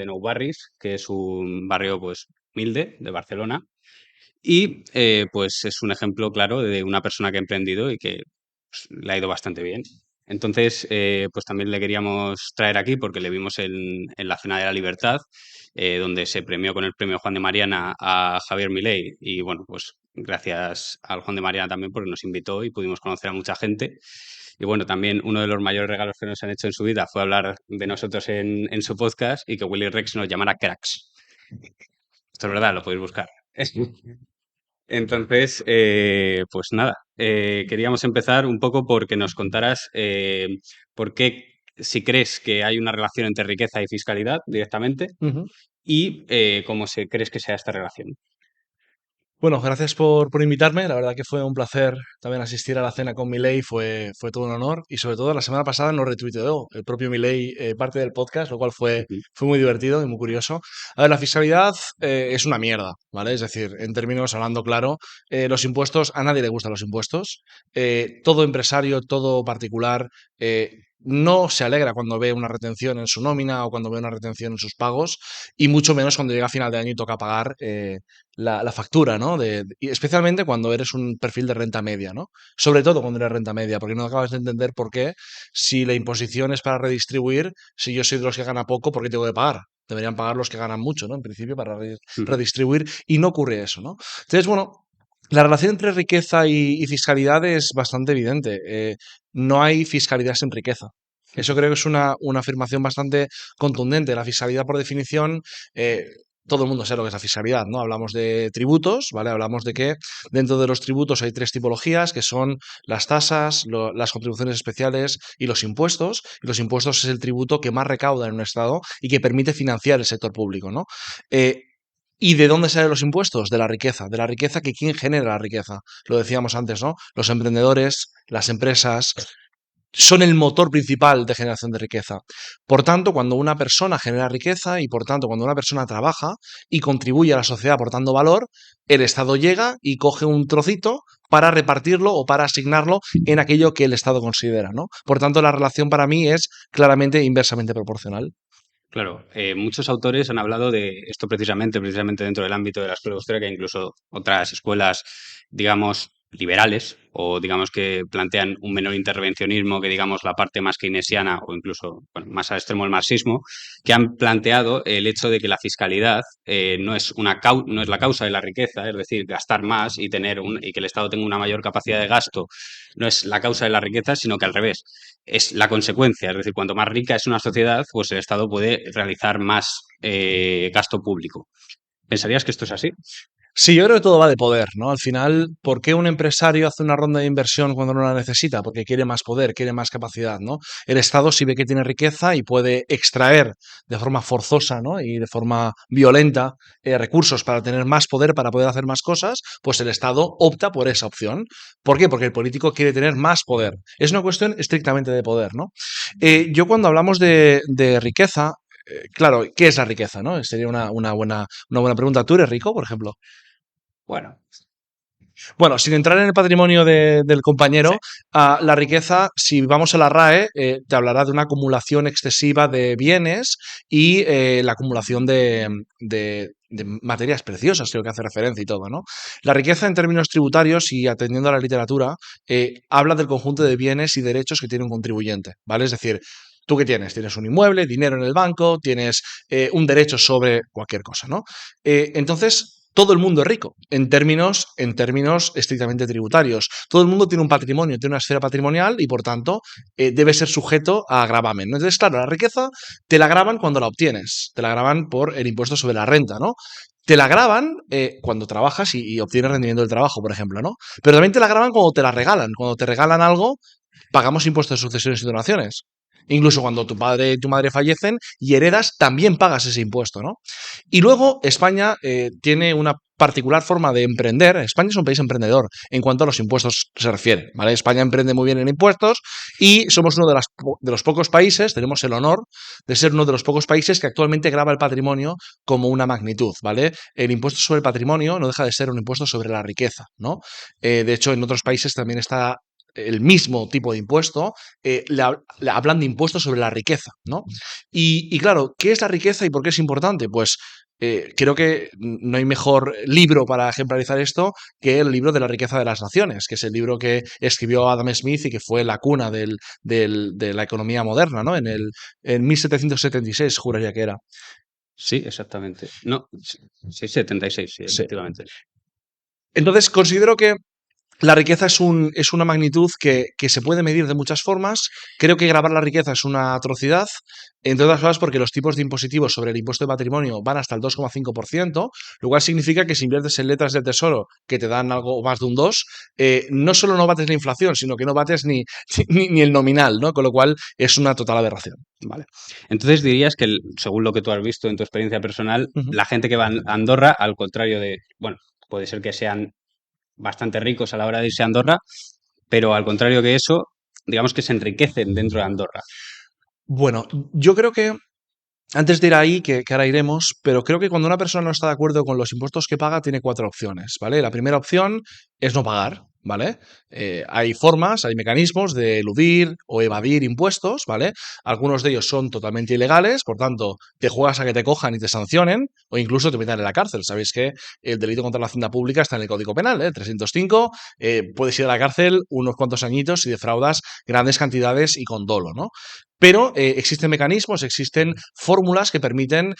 de Nou Barris, que es un barrio pues humilde de Barcelona. Y pues es un ejemplo claro de una persona que ha emprendido y que pues, le ha ido bastante bien. Entonces, pues también le queríamos traer aquí porque le vimos en la Cena de la Libertad, donde se premió con el premio Juan de Mariana a Javier Milei. Y bueno, pues gracias al Juan de Mariana también porque nos invitó y pudimos conocer a mucha gente. Y bueno, también uno de los mayores regalos que nos han hecho en su vida fue hablar de nosotros en su podcast y que Willy Rex nos llamara cracks. Esto es verdad, lo podéis buscar. Entonces, pues nada, queríamos empezar un poco porque nos contaras por qué, si crees que hay una relación entre riqueza y fiscalidad directamente Ujú. y cómo crees que sea esta relación. Bueno, gracias por invitarme. La verdad que fue un placer también asistir a la cena con Milei, fue todo un honor. Y sobre todo la semana pasada nos retuiteó el propio Milei parte del podcast, lo cual Ujú. fue muy divertido y muy curioso. A ver, la fiscalidad es una mierda, ¿vale? Es decir, en términos, hablando claro, los impuestos, a nadie le gustan los impuestos. Todo empresario, todo particular, no se alegra cuando ve una retención en su nómina o cuando ve una retención en sus pagos, y mucho menos cuando llega a final de año y toca pagar la factura, ¿no? Y especialmente cuando eres un perfil de renta media, ¿no? Sobre todo cuando eres renta media, porque no acabas de entender por qué, si la imposición es para redistribuir, si yo soy de los que gana poco, ¿por qué tengo que pagar? Deberían pagar los que ganan mucho, ¿no? En principio, para Ujú. redistribuir, y no ocurre eso, ¿no? Entonces, bueno, la relación entre riqueza y fiscalidad es bastante evidente. No hay fiscalidad sin riqueza. Eso creo que es una afirmación bastante contundente. La fiscalidad, por definición, eh, todo el mundo sabe lo que es la fiscalidad, ¿no? Hablamos de tributos, ¿vale? Hablamos de que dentro de los tributos hay tres tipologías, que son las tasas, las contribuciones especiales y los impuestos. Y los impuestos es el tributo que más recauda en un Estado y que permite financiar el sector público, ¿no? Eh, ¿Y de dónde salen los impuestos? De la riqueza que quién genera la riqueza. Lo decíamos antes, ¿no? Los emprendedores, las empresas, son el motor principal de generación de riqueza. Por tanto, cuando una persona genera riqueza y por tanto cuando una persona trabaja y contribuye a la sociedad aportando valor, el Estado llega y coge un trocito para repartirlo o para asignarlo en aquello que el Estado considera, ¿no? Por tanto, la relación para mí es claramente inversamente proporcional. Claro, muchos autores han hablado de esto precisamente dentro del ámbito de la escuela austríaca, que incluso otras escuelas, digamos, liberales, o digamos que plantean un menor intervencionismo que, digamos, la parte más keynesiana, o incluso, bueno, más al extremo del marxismo, que han planteado el hecho de que la fiscalidad no es la causa de la riqueza, es decir, gastar más y y que el Estado tenga una mayor capacidad de gasto, no es la causa de la riqueza, sino que al revés es la consecuencia. Es decir, cuanto más rica es una sociedad, pues el Estado puede realizar más gasto público. ¿Pensarías que esto es así? Sí, yo creo que todo va de poder, ¿no? Al final, ¿por qué un empresario hace una ronda de inversión cuando no la necesita? Porque quiere más poder, quiere más capacidad, ¿no? El Estado sí ve que tiene riqueza y puede extraer de forma forzosa, ¿no? Y de forma violenta recursos para tener más poder, para poder hacer más cosas, pues el Estado opta por esa opción. ¿Por qué? Porque el político quiere tener más poder. Es una cuestión estrictamente de poder, ¿no? Yo cuando hablamos de riqueza, claro, ¿qué es la riqueza, no? Sería una buena pregunta. ¿Tú eres rico, por ejemplo? Bueno, Bueno, sin entrar en el patrimonio del sí. compañero, la riqueza, si vamos a la RAE, te hablará de una acumulación excesiva de bienes y la acumulación de materias preciosas, creo que hace referencia y todo, ¿no? La riqueza en términos tributarios y atendiendo a la literatura, habla del conjunto de bienes y derechos que tiene un contribuyente, ¿vale? Es decir, ¿tú qué tienes? Tienes un inmueble, dinero en el banco, tienes un derecho sobre cualquier cosa, ¿no? Entonces, todo el mundo es rico en términos estrictamente tributarios. Todo el mundo tiene un patrimonio, tiene una esfera patrimonial y por tanto debe ser sujeto a gravamen, ¿no? Entonces, claro, la riqueza te la graban cuando la obtienes, te la graban por el impuesto sobre la renta, ¿no? Te la graban cuando trabajas y obtienes rendimiento del trabajo, por ejemplo, ¿no? Pero también te la graban cuando te la regalan. Cuando te regalan algo, pagamos impuestos de sucesiones y donaciones. Incluso cuando tu padre y tu madre fallecen y heredas, también pagas ese impuesto, ¿no? Y luego España tiene una particular forma de emprender. España es un país emprendedor en cuanto a los impuestos se refiere, ¿vale? España emprende muy bien en impuestos y somos uno de los pocos países, tenemos el honor de ser uno de los pocos países que actualmente grava el patrimonio como una magnitud, ¿vale? El impuesto sobre el patrimonio no deja de ser un impuesto sobre la riqueza, ¿no? De hecho, en otros países también está el mismo tipo de impuesto, le hablan de impuestos sobre la riqueza, ¿no? Y claro, ¿qué es la riqueza y por qué es importante? Pues creo que no hay mejor libro para ejemplarizar esto que el libro de la riqueza de las naciones, que es el libro que escribió Adam Smith y que fue la cuna de la economía moderna, ¿no? En 1776, juraría que era. Sí, exactamente. No, sí, 76, sí, Sí. efectivamente. Entonces, considero que la riqueza es una magnitud que se puede medir de muchas formas. Creo que grabar la riqueza es una atrocidad, entre otras cosas porque los tipos de impositivos sobre el impuesto de patrimonio van hasta el 2,5%, lo cual significa que si inviertes en letras del tesoro que te dan algo más de un 2, no solo no bates la inflación, sino que no bates ni el nominal, ¿no? Con lo cual es una total aberración. Vale. Entonces dirías que, según lo que tú has visto en tu experiencia personal, Ujú. la gente que va a Andorra, al contrario de, bueno, puede ser que sean bastante ricos a la hora de irse a Andorra, pero al contrario que eso, digamos que se enriquecen dentro de Andorra. Bueno, yo creo que antes de ir ahí, que ahora iremos, pero creo que cuando una persona no está de acuerdo con los impuestos que paga, tiene cuatro opciones, ¿vale? La primera opción es no pagar, ¿vale? Hay formas, hay mecanismos de eludir o evadir impuestos, ¿vale? Algunos de ellos son totalmente ilegales, por tanto, te juegas a que te cojan y te sancionen o incluso te metan en la cárcel. Sabéis que el delito contra la hacienda pública está en el Código Penal, ¿eh? 305, puedes ir a la cárcel unos cuantos añitos si defraudas grandes cantidades y con dolo, ¿no? Pero existen mecanismos, existen fórmulas que permiten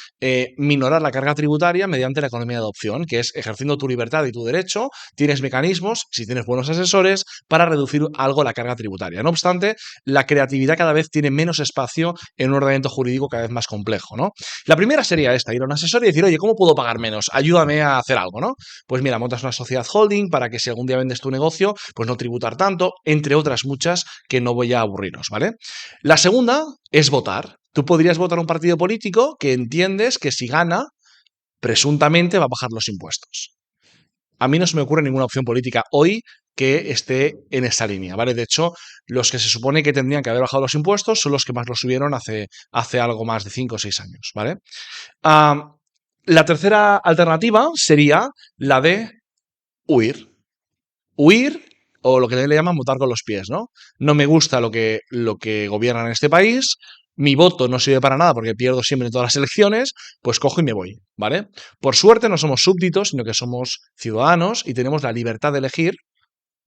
minorar la carga tributaria mediante la economía de adopción, que es ejerciendo tu libertad y tu derecho, tienes mecanismos, si tienes buenos asesores, para reducir algo la carga tributaria. No obstante, la creatividad cada vez tiene menos espacio en un ordenamiento jurídico cada vez más complejo, ¿no? La primera sería esta, ir a un asesor y decir, oye, ¿cómo puedo pagar menos? Ayúdame a hacer algo, ¿no? Pues mira, montas una sociedad holding para que si algún día vendes tu negocio, pues no tributar tanto, entre otras muchas que no voy a aburriros, ¿vale? La segunda es votar. Tú podrías votar a un partido político que entiendes que si gana, presuntamente va a bajar los impuestos. A mí no se me ocurre ninguna opción política hoy que esté en esa línea, ¿vale? De hecho, los que se supone que tendrían que haber bajado los impuestos son los que más los subieron hace algo más de 5 o 6 años, ¿vale? Ah, la tercera alternativa sería la de huir. Huir o lo que le llaman votar con los pies, ¿no? No me gusta lo que gobiernan en este país, mi voto no sirve para nada porque pierdo siempre en todas las elecciones, pues cojo y me voy, ¿vale? Por suerte no somos súbditos, sino que somos ciudadanos y tenemos la libertad de elegir,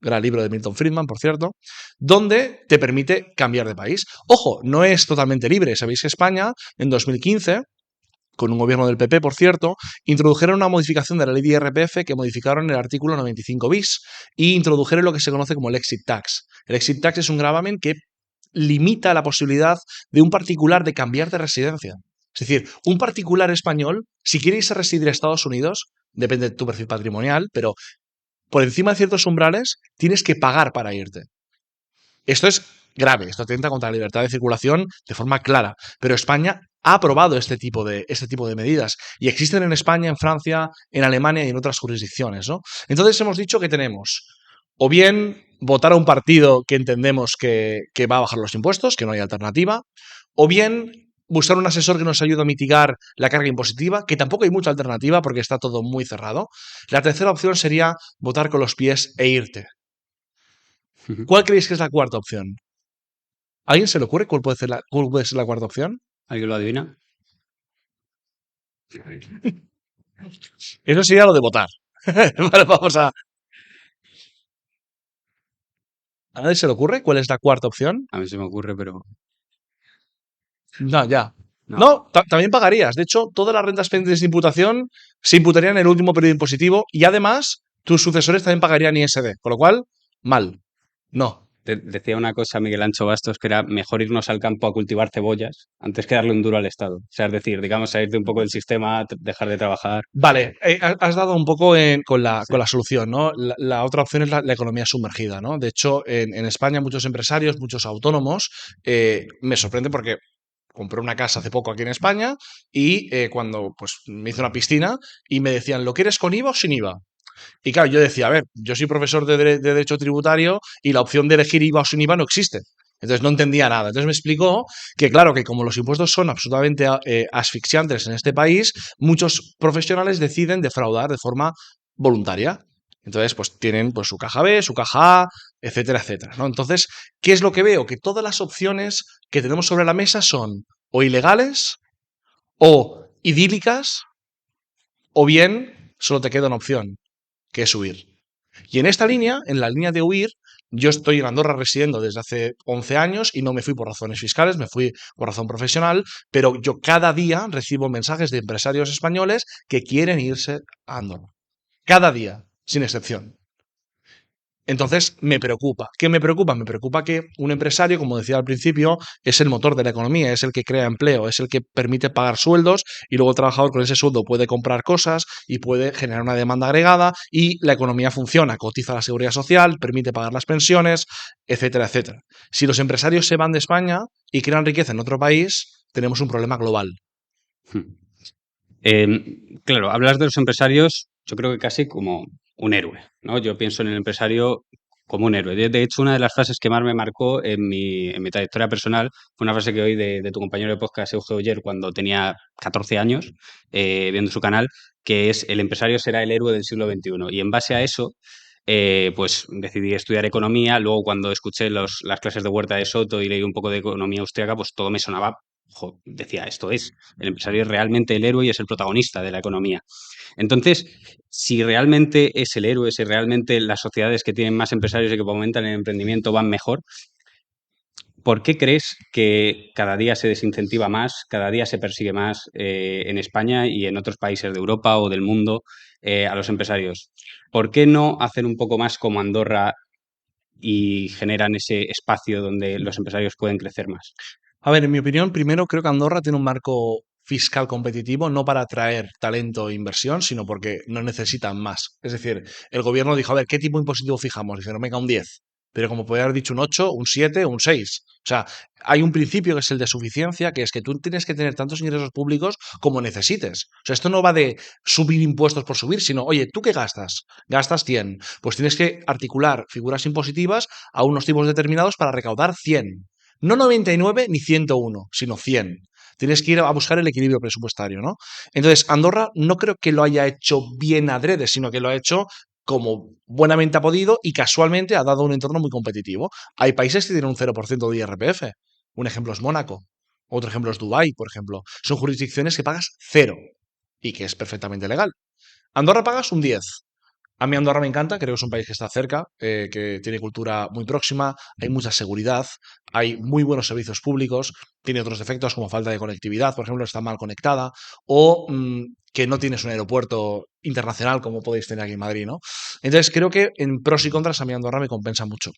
gran libro de Milton Friedman, por cierto, donde te permite cambiar de país. Ojo, no es totalmente libre. Sabéis que España, en 2015, con un gobierno del PP, por cierto, introdujeron una modificación de la ley de IRPF que modificaron el artículo 95 bis y introdujeron lo que se conoce como el exit tax. El exit tax es un gravamen que limita la posibilidad de un particular de cambiar de residencia. Es decir, un particular español, si quiere irse a residir a Estados Unidos, depende de tu perfil patrimonial, pero por encima de ciertos umbrales tienes que pagar para irte. Esto es grave, esto atenta contra la libertad de circulación de forma clara, pero España ha aprobado este tipo de medidas y existen en España, en Francia, en Alemania y en otras jurisdicciones, ¿no? Entonces hemos dicho que tenemos o bien votar a un partido que entendemos que va a bajar los impuestos, que no hay alternativa, o bien buscar un asesor que nos ayude a mitigar la carga impositiva, que tampoco hay mucha alternativa porque está todo muy cerrado. La tercera opción sería votar con los pies e irte. ¿Cuál creéis que es la cuarta opción? ¿A alguien se le ocurre cuál puede ser la cuarta opción? ¿Alguien lo adivina? Eso sería lo de votar. Vale, vamos a. ¿A nadie se le ocurre cuál es la cuarta opción? A mí se me ocurre, pero No, ya. no. No, también pagarías. De hecho, todas las rentas pendientes de imputación se imputarían en el último periodo impositivo y además tus sucesores también pagarían ISD. Con lo cual, mal. No. Decía una cosa Miguel Ancho Bastos que era mejor irnos al campo a cultivar cebollas antes que darle un duro al Estado. O sea, es decir, digamos, salirte un poco del sistema, dejar de trabajar. Vale, has dado un poco con la, Sí. con la solución, ¿no? La otra opción es la economía sumergida, ¿no? De hecho, en España muchos empresarios, muchos autónomos, me sorprende porque compré una casa hace poco aquí en España y cuando pues, me hice una piscina y me decían, ¿lo quieres con IVA o sin IVA? Y claro, yo decía, a ver, yo soy profesor de Derecho Tributario y la opción de elegir IVA o sin IVA no existe. Entonces no entendía nada. Entonces me explicó que, claro, que como los impuestos son absolutamente asfixiantes en este país, muchos profesionales deciden defraudar de forma voluntaria. Entonces, pues tienen pues, su caja B, su caja A, etcétera, etcétera, ¿no? Entonces, ¿qué es lo que veo? Que todas las opciones que tenemos sobre la mesa son o ilegales o idílicas o bien solo te queda una opción, que es huir. Y en esta línea, en la línea de huir, yo estoy en Andorra residiendo desde hace 11 años y no me fui por razones fiscales, me fui por razón profesional, pero yo cada día recibo mensajes de empresarios españoles que quieren irse a Andorra. Cada día, sin excepción. Entonces, me preocupa. ¿Qué me preocupa? Me preocupa que un empresario, como decía al principio, es el motor de la economía, es el que crea empleo, es el que permite pagar sueldos y luego el trabajador con ese sueldo puede comprar cosas y puede generar una demanda agregada y la economía funciona, cotiza la seguridad social, permite pagar las pensiones, etcétera, etcétera. Si los empresarios se van de España y crean riqueza en otro país, tenemos un problema global. Claro, hablas de los empresarios, yo creo que casi como un héroe, ¿no? Yo pienso en el empresario como un héroe. De hecho, una de las frases que más me marcó en mi trayectoria personal fue una frase que oí de tu compañero de podcast, Eugenio Oyer, cuando tenía 14 años, viendo su canal, que es: el empresario será el héroe del siglo XXI. Y en base a eso, pues decidí estudiar economía. Luego, cuando escuché las clases de Huerta de Soto y leí un poco de economía austriaca, pues todo me sonaba. Decía, esto es, el empresario es realmente el héroe y es el protagonista de la economía. Entonces, si realmente es el héroe, si realmente las sociedades que tienen más empresarios y que fomentan el emprendimiento van mejor, ¿por qué crees que cada día se desincentiva más, cada día se persigue más en España y en otros países de Europa o del mundo a los empresarios? ¿Por qué no hacen un poco más como Andorra y generan ese espacio donde los empresarios pueden crecer más? A ver, en mi opinión, primero creo que Andorra tiene un marco fiscal competitivo, no para atraer talento e inversión, sino porque no necesitan más. Es decir, el gobierno dijo, a ver, ¿qué tipo impositivo fijamos? Dijeron, venga, un 10. Pero como podría haber dicho un 8, un 7, un 6. O sea, hay un principio que es el de suficiencia, que es que tú tienes que tener tantos ingresos públicos como necesites. O sea, esto no va de subir impuestos por subir, sino, oye, ¿tú qué gastas? Gastas 100. Pues tienes que articular figuras impositivas a unos tipos determinados para recaudar 100. No 99 ni 101, sino 100. Tienes que ir a buscar el equilibrio presupuestario, ¿no? Entonces, Andorra no creo que lo haya hecho bien adrede, sino que lo ha hecho como buenamente ha podido y casualmente ha dado un entorno muy competitivo. Hay países que tienen un 0% de IRPF. Un ejemplo es Mónaco. Otro ejemplo es Dubái, por ejemplo. Son jurisdicciones que pagas cero y que es perfectamente legal. Andorra pagas un 10. A mí Andorra me encanta, creo que es un país que está cerca, que tiene cultura muy próxima, hay mucha seguridad, hay muy buenos servicios públicos, tiene otros defectos como falta de conectividad, por ejemplo, está mal conectada, o que no tienes un aeropuerto internacional como podéis tener aquí en Madrid, ¿no? Entonces creo que en pros y contras a mí Andorra me compensa mucho.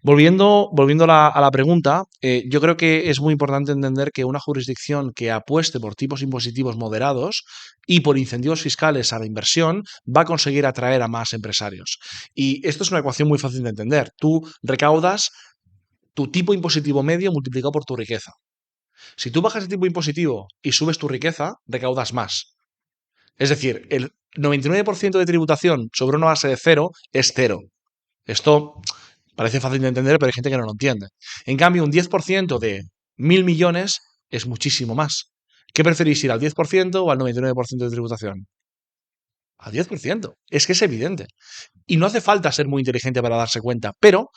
Volviendo a la pregunta, yo creo que es muy importante entender que una jurisdicción que apueste por tipos impositivos moderados y por incentivos fiscales a la inversión va a conseguir atraer a más empresarios. Y esto es una ecuación muy fácil de entender. Tú recaudas tu tipo impositivo medio multiplicado por tu riqueza. Si tú bajas el tipo impositivo y subes tu riqueza, recaudas más. Es decir, el 99% de tributación sobre una base de cero es cero. Esto parece fácil de entender, pero hay gente que no lo entiende. En cambio, un 10% de 1.000 millones es muchísimo más. ¿Qué preferís ir al 10% o al 99% de tributación? Al 10%. Es que es evidente. Y no hace falta ser muy inteligente para darse cuenta, pero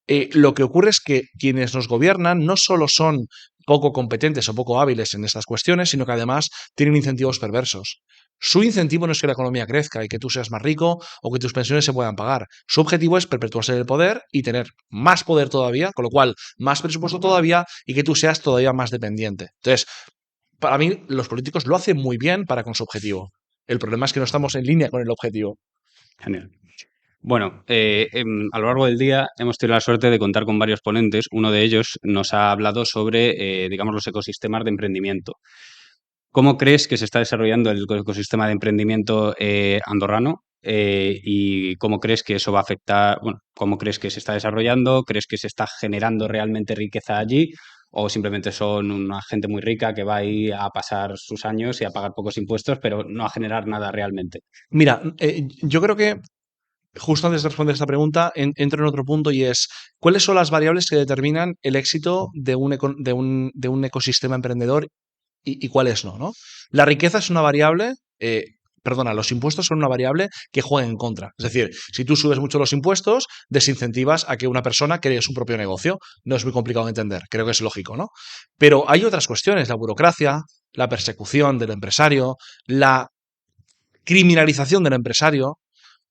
lo que ocurre es que quienes nos gobiernan no solo son poco competentes o poco hábiles en estas cuestiones, sino que además tienen incentivos perversos. Su incentivo no es que la economía crezca y que tú seas más rico o que tus pensiones se puedan pagar. Su objetivo es perpetuarse en el poder y tener más poder todavía, con lo cual más presupuesto todavía y que tú seas todavía más dependiente. Entonces, para mí, los políticos lo hacen muy bien para con su objetivo. El problema es que no estamos en línea con el objetivo. Genial. Bueno, a lo largo del día hemos tenido la suerte de contar con varios ponentes. Uno de ellos nos ha hablado sobre, digamos, los ecosistemas de emprendimiento. ¿Cómo crees que se está desarrollando el ecosistema de emprendimiento andorrano? ¿Y cómo crees que eso va a afectar? Bueno, ¿cómo crees que se está desarrollando? ¿Crees que se está generando realmente riqueza allí? ¿O simplemente son una gente muy rica que va ahí a pasar sus años y a pagar pocos impuestos, pero no a generar nada realmente? Mira, yo creo que justo antes de responder esta pregunta, entro en otro punto y es, ¿cuáles son las variables que determinan el éxito de un ecosistema emprendedor y cuáles no, ¿no? La riqueza es una variable perdona, los impuestos son una variable que juega en contra. Es decir, si tú subes mucho los impuestos, desincentivas a que una persona cree su propio negocio. No es muy complicado de entender, creo que es lógico, ¿no? Pero hay otras cuestiones, la burocracia, la persecución del empresario, la criminalización del empresario.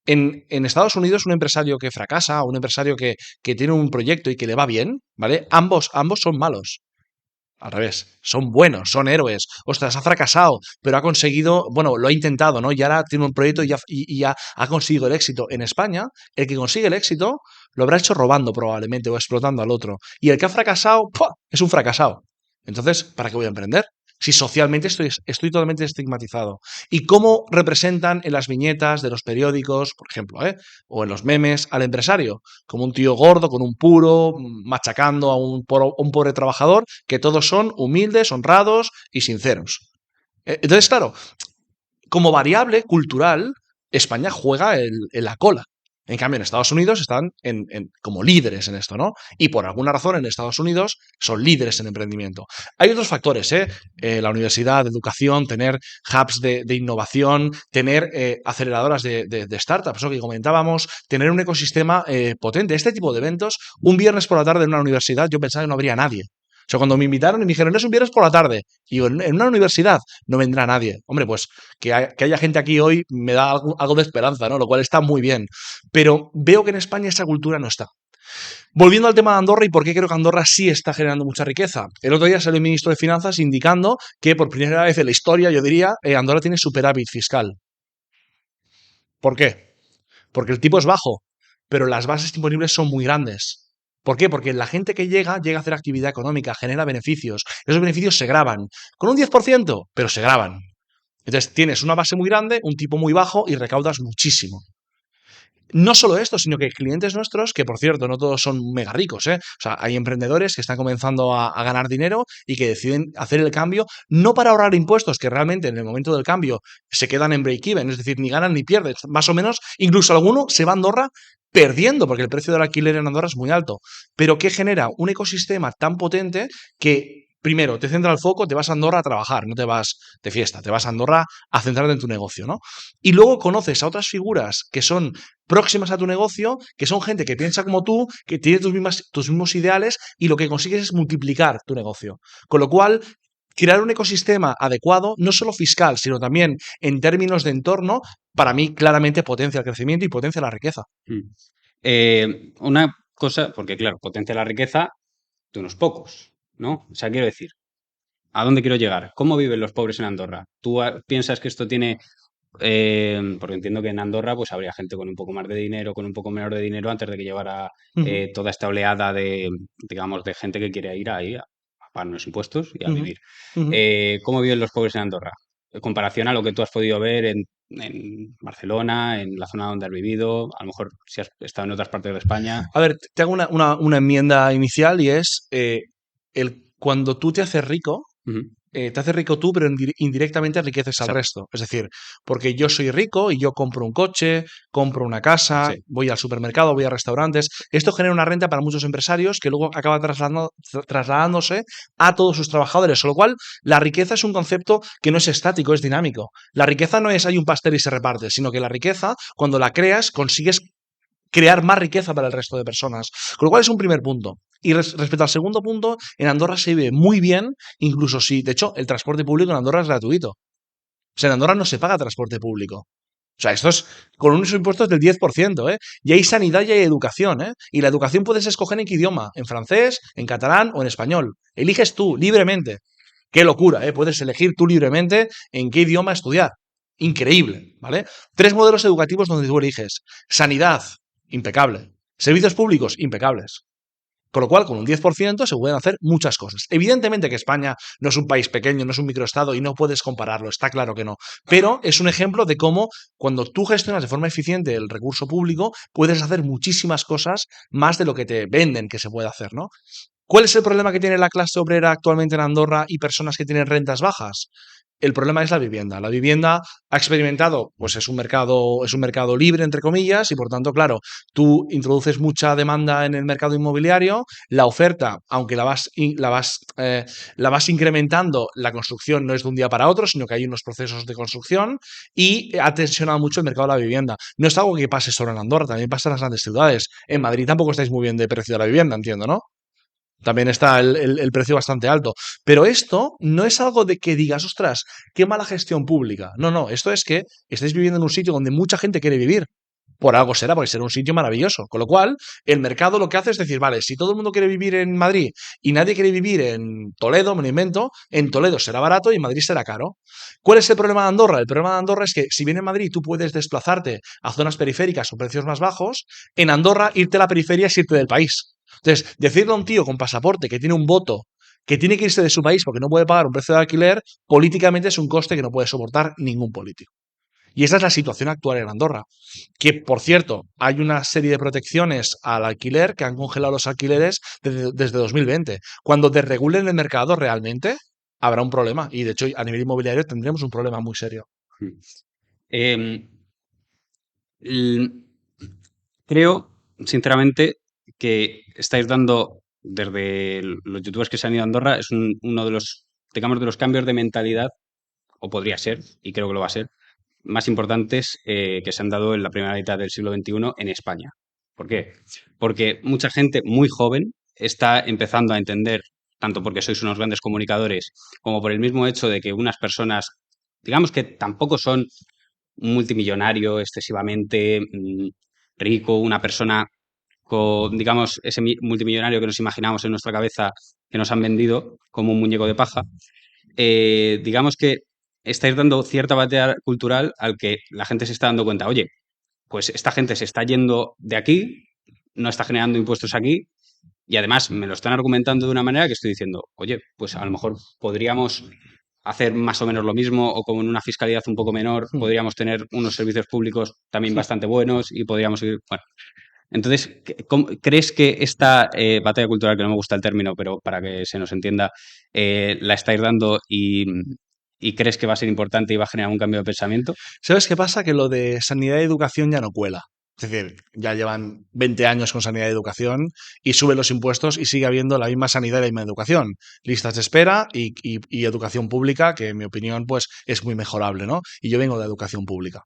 En Estados Unidos, un empresario que fracasa, un empresario que tiene un proyecto y que le va bien, ¿vale? Ambos son malos. Al revés, son buenos, son héroes. Ostras, ha fracasado, pero ha conseguido, bueno, lo ha intentado, ¿no? Y ahora tiene un proyecto y ya ha conseguido el éxito. En España, el que consigue el éxito lo habrá hecho robando probablemente o explotando al otro. Y el que ha fracasado, ¡pua!, es un fracasado. Entonces, ¿para qué voy a emprender? Si socialmente estoy totalmente estigmatizado. ¿Y cómo representan en las viñetas de los periódicos, por ejemplo, o en los memes, al empresario? Como un tío gordo, con un puro, machacando a un pobre trabajador, que todos son humildes, honrados y sinceros. Entonces, claro, como variable cultural, España juega en la cola. En cambio, en Estados Unidos están como líderes en esto, ¿no? Y por alguna razón en Estados Unidos son líderes en emprendimiento. Hay otros factores, ¿eh? La universidad, de educación, tener hubs de innovación, tener aceleradoras de startups, lo que comentábamos, tener un ecosistema potente. Este tipo de eventos, un viernes por la tarde en una universidad, yo pensaba que no habría nadie. O sea, cuando me invitaron y me dijeron, es un viernes por la tarde, y yo, en una universidad no vendrá nadie. Hombre, pues que haya gente aquí hoy me da algo de esperanza, ¿no? Lo cual está muy bien. Pero veo que en España esa cultura no está. Volviendo al tema de Andorra y por qué creo que Andorra sí está generando mucha riqueza. El otro día salió el ministro de Finanzas indicando que por primera vez en la historia, yo diría, Andorra tiene superávit fiscal. ¿Por qué? Porque el tipo es bajo, pero las bases disponibles son muy grandes. ¿Por qué? Porque la gente que llega a hacer actividad económica, genera beneficios. Esos beneficios se graban. Con un 10%, pero se graban. Entonces tienes una base muy grande, un tipo muy bajo y recaudas muchísimo. No solo esto, sino que clientes nuestros, que por cierto, no todos son mega ricos, ¿eh? O sea, hay emprendedores que están comenzando a ganar dinero y que deciden hacer el cambio, no para ahorrar impuestos, que realmente en el momento del cambio se quedan en break-even, es decir, ni ganan ni pierden, más o menos, incluso alguno se va a Andorra perdiendo, porque el precio del alquiler en Andorra es muy alto, pero que genera un ecosistema tan potente que primero, te centra el foco, te vas a Andorra a trabajar, no te vas de fiesta, te vas a Andorra a centrarte en tu negocio, ¿no? Y luego conoces a otras figuras que son próximas a tu negocio, que son gente que piensa como tú, que tiene tus mismos ideales y lo que consigues es multiplicar tu negocio. Con lo cual, crear un ecosistema adecuado, no solo fiscal, sino también en términos de entorno, para mí claramente potencia el crecimiento y potencia la riqueza. Una cosa, porque claro, potencia la riqueza de unos pocos, ¿no? O sea, quiero decir, ¿a dónde quiero llegar? ¿Cómo viven los pobres en Andorra? ¿Tú piensas que esto tiene porque entiendo que en Andorra pues habría gente con un poco más de dinero, con un poco menos de dinero antes de que llevara toda esta oleada de, digamos, de gente que quiere ir ahí a pagar unos impuestos y a vivir. ¿Cómo viven los pobres en Andorra? En comparación a lo que tú has podido ver en Barcelona, en la zona donde has vivido, a lo mejor si has estado en otras partes de España. A ver, te hago una enmienda inicial y es cuando tú te haces rico, te haces rico tú, pero indirectamente enriqueces al Exacto. resto. Es decir, porque yo soy rico y yo compro un coche, compro una casa, Sí. voy al supermercado, voy a restaurantes. Esto genera una renta para muchos empresarios que luego acaba trasladándose a todos sus trabajadores. Con lo cual, la riqueza es un concepto que no es estático, es dinámico. La riqueza no es hay un pastel y se reparte, sino que la riqueza, cuando la creas, consigues crear más riqueza para el resto de personas. Con lo cual es un primer punto. Y respecto al segundo punto, en Andorra se vive muy bien, incluso si, de hecho, el transporte público en Andorra es gratuito. O sea, en Andorra no se paga transporte público. O sea, esto es con unos impuestos del 10%, ¿eh? Y hay sanidad y hay educación, ¿eh? Y la educación puedes escoger en qué idioma, en francés, en catalán o en español. Eliges tú, libremente. Qué locura, ¿eh? Puedes elegir tú libremente en qué idioma estudiar. Increíble, ¿vale? 3 modelos educativos donde tú eliges. Sanidad, impecable. Servicios públicos, impecables. Con lo cual, con un 10% se pueden hacer muchas cosas. Evidentemente que España no es un país pequeño, no es un microestado y no puedes compararlo, está claro que no. Pero es un ejemplo de cómo cuando tú gestionas de forma eficiente el recurso público, puedes hacer muchísimas cosas más de lo que te venden que se puede hacer, ¿no? ¿Cuál es el problema que tiene la clase obrera actualmente en Andorra y personas que tienen rentas bajas? El problema es la vivienda. La vivienda ha experimentado, pues es un mercado libre, entre comillas, y por tanto, claro, tú introduces mucha demanda en el mercado inmobiliario, la oferta, aunque la vas incrementando, la construcción no es de un día para otro, sino que hay unos procesos de construcción y ha tensionado mucho el mercado de la vivienda. No es algo que pase solo en Andorra, también pasa en las grandes ciudades. En Madrid tampoco estáis muy bien de precio de la vivienda, entiendo, ¿no? También está el precio bastante alto. Pero esto no es algo de que digas, ostras, qué mala gestión pública. No, no, esto es que estáis viviendo en un sitio donde mucha gente quiere vivir. Por algo será, porque será un sitio maravilloso. Con lo cual, el mercado lo que hace es decir, vale, si todo el mundo quiere vivir en Madrid y nadie quiere vivir en Toledo, me lo invento, en Toledo será barato y en Madrid será caro. ¿Cuál es el problema de Andorra? El problema de Andorra es que si bien en Madrid tú puedes desplazarte a zonas periféricas o precios más bajos, en Andorra irte a la periferia es irte del país. Entonces, decirle a un tío con pasaporte que tiene un voto que tiene que irse de su país porque no puede pagar un precio de alquiler, políticamente es un coste que no puede soportar ningún político. Y esa es la situación actual en Andorra. Que, por cierto, hay una serie de protecciones al alquiler que han congelado los alquileres desde 2020. Cuando desregulen el mercado realmente, habrá un problema. Y de hecho, a nivel inmobiliario tendremos un problema muy serio. Em, l- Creo, sinceramente, que estáis dando, desde los youtubers que se han ido a Andorra, es uno de los, digamos, de los cambios de mentalidad, o podría ser, y creo que lo va a ser, más importantes que se han dado en la primera mitad del siglo XXI en España. ¿Por qué? Porque mucha gente muy joven está empezando a entender, tanto porque sois unos grandes comunicadores, como por el mismo hecho de que unas personas, digamos que tampoco son un multimillonario excesivamente rico, una persona con, digamos, ese multimillonario que nos imaginamos en nuestra cabeza que nos han vendido como un muñeco de paja, digamos que estáis dando cierta batalla cultural al que la gente se está dando cuenta, oye, pues esta gente se está yendo de aquí, no está generando impuestos aquí y además me lo están argumentando de una manera que estoy diciendo, oye, pues a lo mejor podríamos hacer más o menos lo mismo o con una fiscalidad un poco menor, Hmm. podríamos tener unos servicios públicos también bastante buenos y podríamos ir, bueno. Entonces, ¿crees que esta batalla cultural, que no me gusta el término, pero para que se nos entienda, la estáis dando y crees que va a ser importante y va a generar un cambio de pensamiento? ¿Sabes qué pasa? Que lo de sanidad y educación ya no cuela. Es decir, ya llevan 20 años con sanidad y educación y suben los impuestos y sigue habiendo la misma sanidad y la misma educación. Listas de espera y educación pública, que en mi opinión pues es muy mejorable, ¿no? Y yo vengo de educación pública.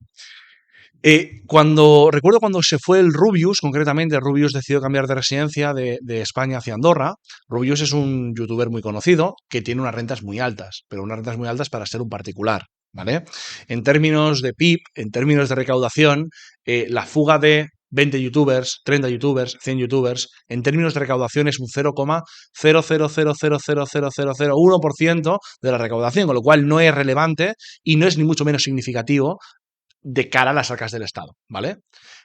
Recuerdo cuando se fue el Rubius, concretamente, Rubius decidió cambiar de residencia de España hacia Andorra. Rubius es un youtuber muy conocido que tiene unas rentas muy altas, pero unas rentas muy altas para ser un particular, ¿vale? En términos de PIB, en términos de recaudación, la fuga de 20 youtubers, 30 youtubers, 100 youtubers, en términos de recaudación es un 0,000000001% de la recaudación, con lo cual no es relevante y no es ni mucho menos significativo de cara a las arcas del Estado, ¿vale?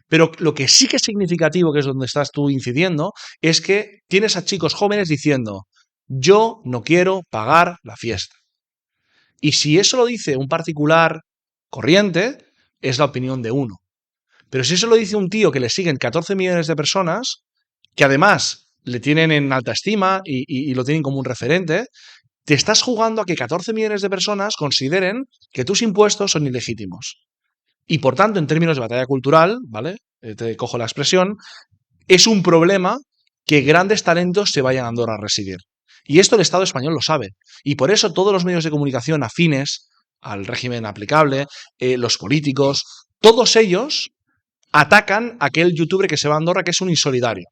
Pero lo que sí que es significativo, que es donde estás tú incidiendo, es que tienes a chicos jóvenes diciendo, yo no quiero pagar la fiesta. Y si eso lo dice un particular corriente, es la opinión de uno. Pero si eso lo dice un tío que le siguen 14 millones de personas, que además le tienen en alta estima y lo tienen como un referente, te estás jugando a que 14 millones de personas consideren que tus impuestos son ilegítimos. Y por tanto, en términos de batalla cultural, ¿vale? Te cojo la expresión, es un problema que grandes talentos se vayan a Andorra a residir. Y esto el Estado español lo sabe. Y por eso todos los medios de comunicación afines al régimen aplicable, los políticos, todos ellos atacan a aquel youtuber que se va a Andorra que es un insolidario.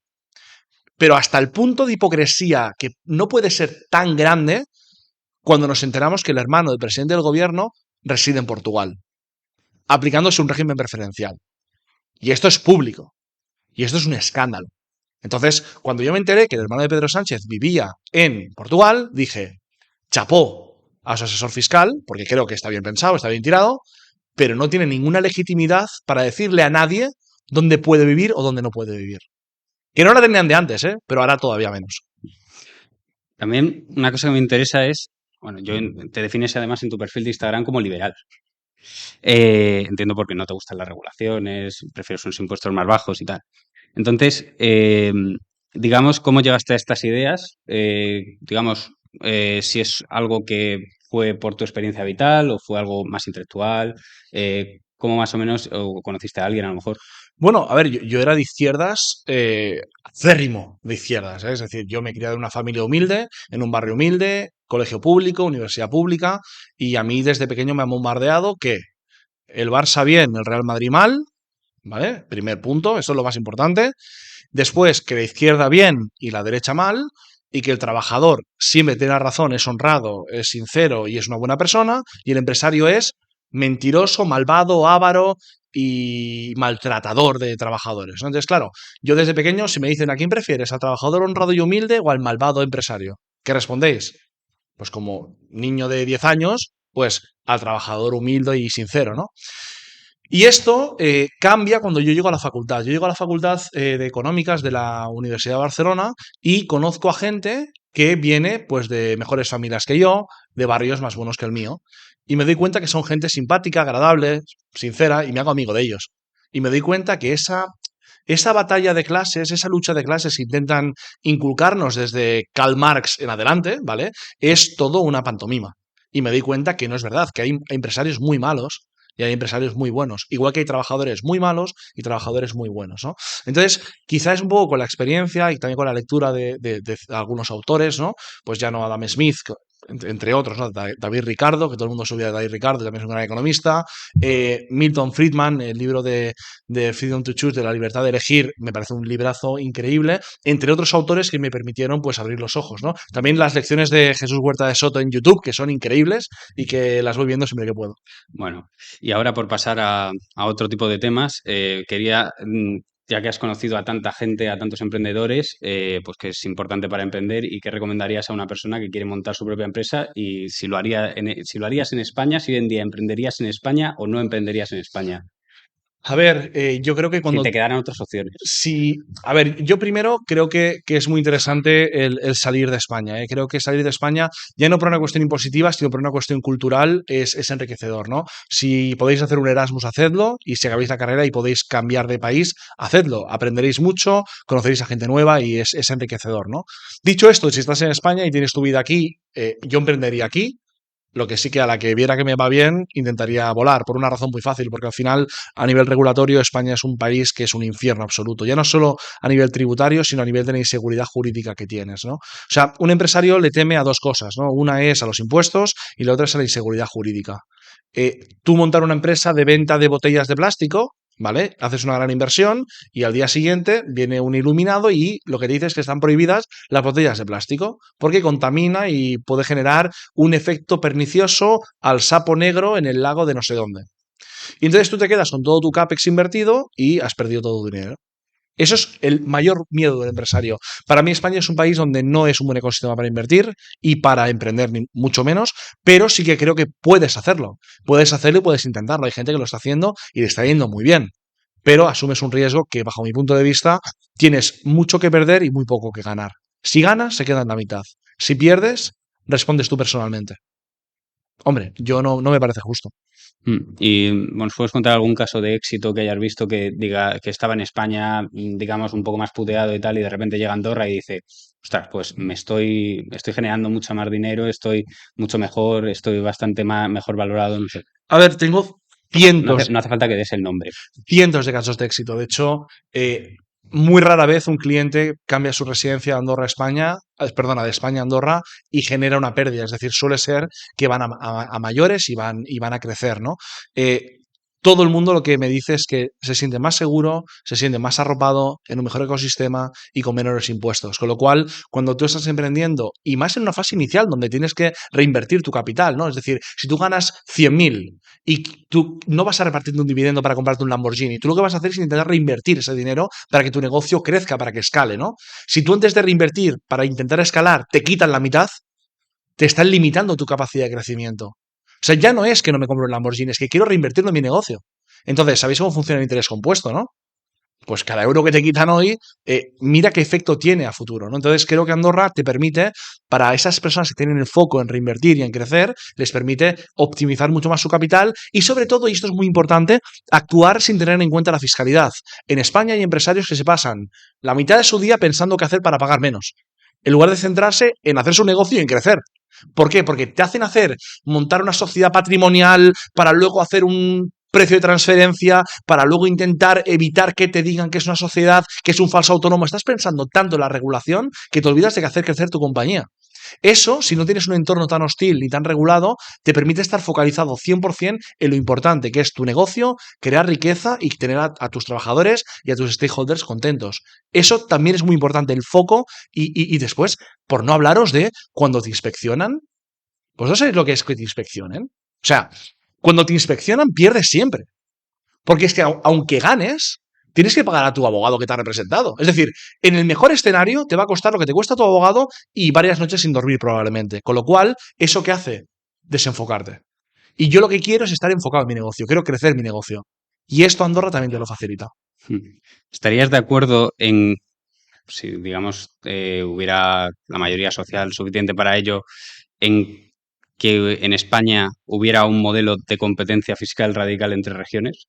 Pero hasta el punto de hipocresía que no puede ser tan grande cuando nos enteramos que el hermano del presidente del gobierno reside en Portugal, aplicándose un régimen preferencial. Y esto es público. Y esto es un escándalo. Entonces, cuando yo me enteré que el hermano de Pedro Sánchez vivía en Portugal, dije, chapó a su asesor fiscal, porque creo que está bien pensado, está bien tirado, pero no tiene ninguna legitimidad para decirle a nadie dónde puede vivir o dónde no puede vivir. Que no la tenían de antes, ¿eh? Pero ahora todavía menos. También una cosa que me interesa es, bueno, te defines además en tu perfil de Instagram como liberal. Entiendo por qué no te gustan las regulaciones, prefieres unos impuestos más bajos y tal. Entonces, digamos, ¿cómo llegaste a estas ideas? Digamos, si es algo que fue por tu experiencia vital o fue algo más intelectual. ¿Cómo más o menos o conociste a alguien a lo mejor? Bueno, a ver, yo era de izquierdas, acérrimo de izquierdas, ¿eh? Es decir, yo me he criado en una familia humilde, en un barrio humilde, colegio público, universidad pública, y a mí desde pequeño me ha bombardeado que el Barça bien, el Real Madrid mal, ¿vale? Primer punto, eso es lo más importante. Después, que la izquierda bien y la derecha mal, y que el trabajador siempre tiene la razón, es honrado, es sincero y es una buena persona, y el empresario es mentiroso, malvado, avaro y maltratador de trabajadores, ¿no? Entonces, claro, yo desde pequeño, si me dicen a quién prefieres, al trabajador honrado y humilde o al malvado empresario, ¿qué respondéis? Pues como niño de 10 años, pues al trabajador humilde y sincero, ¿no? Y esto cambia cuando yo llego a la facultad. Yo llego a la facultad de Económicas de la Universidad de Barcelona y conozco a gente que viene pues de mejores familias que yo, de barrios más buenos que el mío. Y me doy cuenta que son gente simpática, agradable, sincera, y me hago amigo de ellos. Y me doy cuenta que esa batalla de clases, esa lucha de clases que intentan inculcarnos desde Karl Marx en adelante, ¿vale? Es todo una pantomima. Y me doy cuenta que no es verdad, que hay empresarios muy malos y hay empresarios muy buenos. Igual que hay trabajadores muy malos y trabajadores muy buenos, ¿no? Entonces, quizás un poco con la experiencia y también con la lectura de algunos autores, ¿no? Pues ya no Adam Smith, entre otros, ¿no? David Ricardo, que todo el mundo subía de David Ricardo, también es un gran economista. Milton Friedman, el libro de Freedom to Choose, de la libertad de elegir, me parece un librazo increíble, entre otros autores que me permitieron pues abrir los ojos, ¿no? También las lecciones de Jesús Huerta de Soto en YouTube, que son increíbles y que las voy viendo siempre que puedo. Bueno, y ahora por pasar a otro tipo de temas, quería, ya que has conocido a tanta gente, a tantos emprendedores, pues que es importante para emprender y qué recomendarías a una persona que quiere montar su propia empresa y si lo si lo harías en España, si hoy en día emprenderías en España o no emprenderías en España, A ver, yo creo que si cuando te quedaran otras opciones. sí, a ver, yo primero creo que es muy interesante el salir de España, ¿eh? Creo que salir de España, ya no por una cuestión impositiva, sino por una cuestión cultural, es enriquecedor, ¿no? Si podéis hacer un Erasmus, hacedlo, y si acabáis la carrera y podéis cambiar de país, hacedlo. Aprenderéis mucho, conoceréis a gente nueva y es enriquecedor, ¿no? Dicho esto, si estás en España y tienes tu vida aquí, yo emprendería aquí. Lo que sí que a la que viera que me va bien, intentaría volar, por una razón muy fácil, porque al final, a nivel regulatorio, España es un país que es un infierno absoluto. Ya no solo a nivel tributario, sino a nivel de la inseguridad jurídica que tienes, ¿no? O sea, un empresario le teme a dos cosas, ¿no? Una es a los impuestos y la otra es a la inseguridad jurídica. Tú montar una empresa de venta de botellas de plástico, ¿vale? Haces una gran inversión y al día siguiente viene un iluminado y lo que te dice es que están prohibidas las botellas de plástico porque contamina y puede generar un efecto pernicioso al sapo negro en el lago de no sé dónde. Y entonces tú te quedas con todo tu CAPEX invertido y has perdido todo tu dinero. Eso es el mayor miedo del empresario. Para mí España es un país donde no es un buen ecosistema para invertir y para emprender ni mucho menos, pero sí que creo que puedes hacerlo. Puedes hacerlo y puedes intentarlo. Hay gente que lo está haciendo y le está yendo muy bien. Pero asumes un riesgo que, bajo mi punto de vista, tienes mucho que perder y muy poco que ganar. Si ganas, se queda en la mitad. Si pierdes, respondes tú personalmente. Hombre, yo no me parece justo. Y bueno, ¿nos puedes contar algún caso de éxito que hayas visto que diga que estaba en España, digamos, un poco más puteado y tal, y de repente llega a Andorra y dice, ostras, pues estoy generando mucho más dinero, estoy mucho mejor, estoy bastante más, mejor valorado, no sé. A ver, tengo cientos No hace falta que des el nombre. cientos de casos de éxito. De hecho, muy rara vez un cliente cambia su residencia de Andorra a España, perdona, de España a Andorra y genera una pérdida. Es decir, suele ser que van a mayores y van a crecer, ¿no? Todo el mundo lo que me dice es que se siente más seguro, se siente más arropado, en un mejor ecosistema y con menores impuestos. Con lo cual, cuando tú estás emprendiendo, y más en una fase inicial donde tienes que reinvertir tu capital, ¿no? Es decir, si tú ganas 100.000 y tú no vas a repartirte un dividendo para comprarte un Lamborghini, tú lo que vas a hacer es intentar reinvertir ese dinero para que tu negocio crezca, para que escale, ¿no? Si tú antes de reinvertir para intentar escalar te quitan la mitad, te están limitando tu capacidad de crecimiento. O sea, ya no es que no me compro un Lamborghini, es que quiero reinvertirlo en mi negocio. Entonces, ¿sabéis cómo funciona el interés compuesto, no? Pues cada euro que te quitan hoy, mira qué efecto tiene a futuro, ¿no? Entonces creo que Andorra te permite, para esas personas que tienen el foco en reinvertir y en crecer, les permite optimizar mucho más su capital y sobre todo, y esto es muy importante, actuar sin tener en cuenta la fiscalidad. En España hay empresarios que se pasan la mitad de su día pensando qué hacer para pagar menos. en lugar de centrarse en hacer su negocio y en crecer. ¿Por qué? Porque te hacen montar una sociedad patrimonial para luego hacer un precio de transferencia, para luego intentar evitar que te digan que es una sociedad, que es un falso autónomo. Estás pensando tanto en la regulación que te olvidas de hacer crecer tu compañía. Eso, si no tienes un entorno tan hostil ni tan regulado, te permite estar focalizado 100% en lo importante que es tu negocio, crear riqueza y tener a tus trabajadores y a tus stakeholders contentos. Eso también es muy importante, el foco y después, por no hablaros de cuando te inspeccionan, pues no sabéis lo que es que te inspeccionen. O sea, cuando te inspeccionan pierdes siempre. Porque es que aunque ganes, tienes que pagar a tu abogado que te ha representado. Es decir, en el mejor escenario te va a costar lo que te cuesta tu abogado y varias noches sin dormir probablemente. Con lo cual, ¿eso qué hace? Desenfocarte. Y yo lo que quiero es estar enfocado en mi negocio, quiero crecer mi negocio. Y esto Andorra también te lo facilita. ¿Estarías de acuerdo en, si digamos hubiera la mayoría social suficiente para ello, en que en España hubiera un modelo de competencia fiscal radical entre regiones?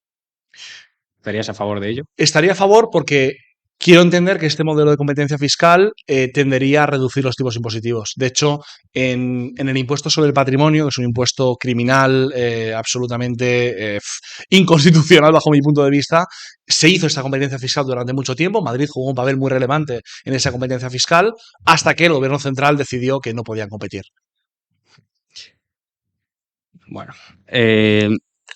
¿Estarías a favor de ello? Estaría a favor porque quiero entender que este modelo de competencia fiscal tendería a reducir los tipos impositivos. De hecho, en el impuesto sobre el patrimonio, que es un impuesto criminal absolutamente inconstitucional bajo mi punto de vista, se hizo esta competencia fiscal durante mucho tiempo. Madrid jugó un papel muy relevante en esa competencia fiscal hasta que el gobierno central decidió que no podían competir. Bueno,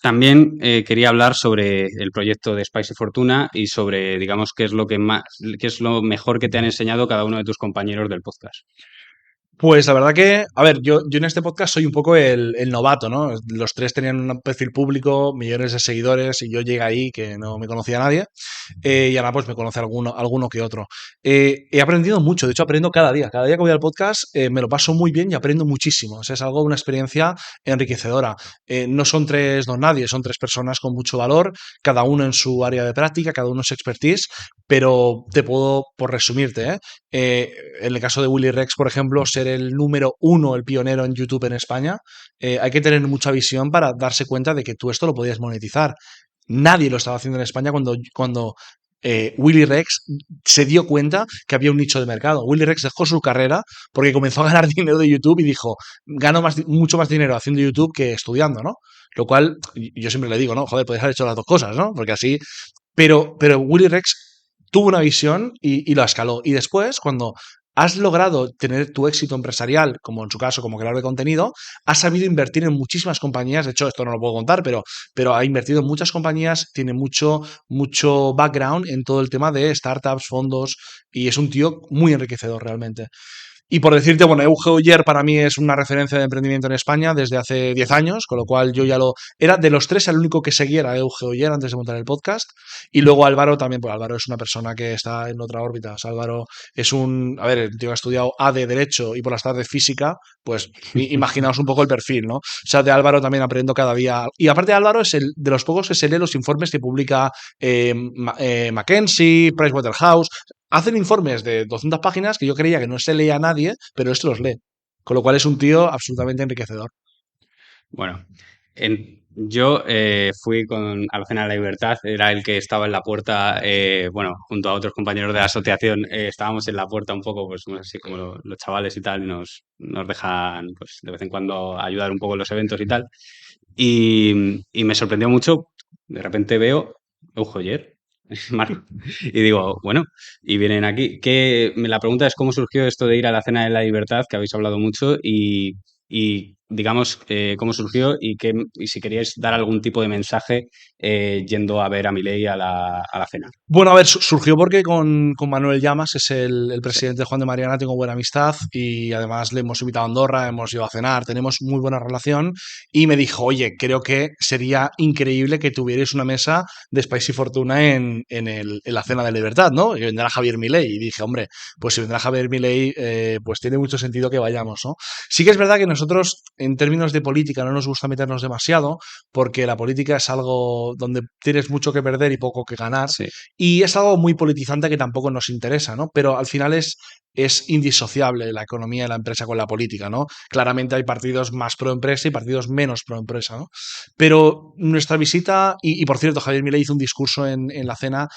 también quería hablar sobre el proyecto de Spicy Fortuna y sobre, digamos, qué es lo que más, qué es lo mejor que te han enseñado cada uno de tus compañeros del podcast. Pues la verdad que, a ver, yo en este podcast soy un poco el novato, ¿no? Los tres tenían un perfil público, millones de seguidores, y yo llegué ahí que no me conocía a nadie. Y ahora pues me conoce alguno que otro. He aprendido mucho, de hecho aprendo cada día. Cada día que voy al podcast me lo paso muy bien y aprendo muchísimo. O sea, es algo, una experiencia enriquecedora. No son tres don nadie, son tres personas con mucho valor, cada uno en su área de práctica, cada uno en su expertise, pero te puedo, por resumirte, en el caso de Willy Rex, por ejemplo, ser el número uno, el pionero en YouTube en España, hay que tener mucha visión para darse cuenta de que tú esto lo podías monetizar. Nadie lo estaba haciendo en España cuando Willy Rex se dio cuenta que había un nicho de mercado. Willy Rex dejó su carrera porque comenzó a ganar dinero de YouTube y dijo, gano mucho más dinero haciendo YouTube que estudiando, ¿no? Lo cual, yo siempre le digo, ¿no? Joder, podéis haber hecho las dos cosas, ¿no? Porque así... Pero Willy Rex tuvo una visión y la escaló. Y después, cuando has logrado tener tu éxito empresarial, como en su caso como creador de contenido, has sabido invertir en muchísimas compañías. De hecho, esto no lo puedo contar, pero ha invertido en muchas compañías, tiene mucho background en todo el tema de startups, fondos, y es un tío muy enriquecedor realmente. Y por decirte, bueno, Euge Oller para mí es una referencia de emprendimiento en España desde hace 10 años, con lo cual yo ya lo... Era de los tres el único que seguía era Euge Oller antes de montar el podcast. Y luego Álvaro también, pues Álvaro es una persona que está en otra órbita. O sea, Álvaro es un... A ver, el tío ha estudiado A de Derecho y por las tardes Física, pues imaginaos un poco el perfil, ¿no? O sea, de Álvaro también aprendo cada día. Y aparte Álvaro es el de los pocos que se lee los informes que publica McKinsey, Pricewaterhouse. Hacen informes de 200 páginas que yo creía que no se leía a nadie, pero este los lee. Con lo cual es un tío absolutamente enriquecedor. Bueno, yo fui a la Cena de la Libertad, era el que estaba en la puerta, bueno, junto a otros compañeros de la asociación, estábamos en la puerta un poco, pues así como los chavales y tal, y nos dejan, pues de vez en cuando ayudar un poco en los eventos y tal. Y me sorprendió mucho, de repente veo Eujoyer, Marco, y digo, bueno, y vienen aquí. La pregunta es cómo surgió esto de ir a la Cena de la Libertad, que habéis hablado mucho, y digamos, cómo surgió y si queríais dar algún tipo de mensaje yendo a ver a Milei a la cena. Bueno, a ver, surgió porque con Manuel Llamas, es el Sí. presidente de Juan de Mariana, tengo buena amistad y además le hemos invitado a Andorra, hemos ido a cenar, tenemos muy buena relación y me dijo, oye, creo que sería increíble que tuvierais una mesa de Spicy Fortuna en la Cena de Libertad, ¿no? Que vendrá Javier Milei. Y dije, hombre, pues si vendrá Javier Milei, pues tiene mucho sentido que vayamos, ¿no? Sí que es verdad que nosotros en términos de política no nos gusta meternos demasiado porque la política es algo donde tienes mucho que perder y poco que ganar Sí. y es algo muy politizante que tampoco nos interesa, ¿no? Pero al final es indisociable la economía de la empresa con la política, ¿no? Claramente hay partidos más pro empresa y partidos menos pro empresa, ¿no? Pero nuestra visita, y por cierto, Javier Milei hizo un discurso en la cena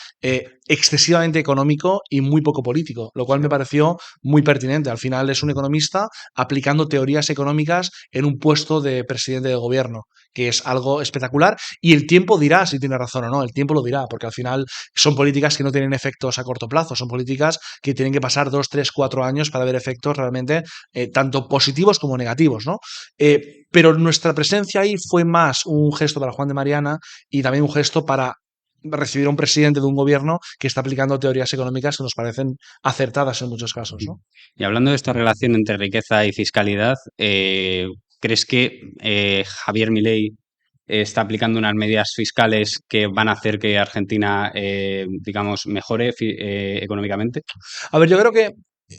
excesivamente económico y muy poco político, lo cual me pareció muy pertinente. Al final es un economista aplicando teorías económicas en un puesto de presidente de gobierno, que es algo espectacular y el tiempo dirá si tiene razón o no, el tiempo lo dirá, porque al final son políticas que no tienen efectos a corto plazo, son políticas que tienen que pasar 2, 3, 4 años para ver efectos realmente tanto positivos como negativos, ¿no? Pero nuestra presencia ahí fue más un gesto para Juan de Mariana y también un gesto para recibir a un presidente de un gobierno que está aplicando teorías económicas que nos parecen acertadas en muchos casos, ¿no? Y hablando de esta relación entre riqueza y fiscalidad, ¿crees que Javier Milei está aplicando unas medidas fiscales que van a hacer que Argentina, digamos, mejore económicamente? A ver, yo creo que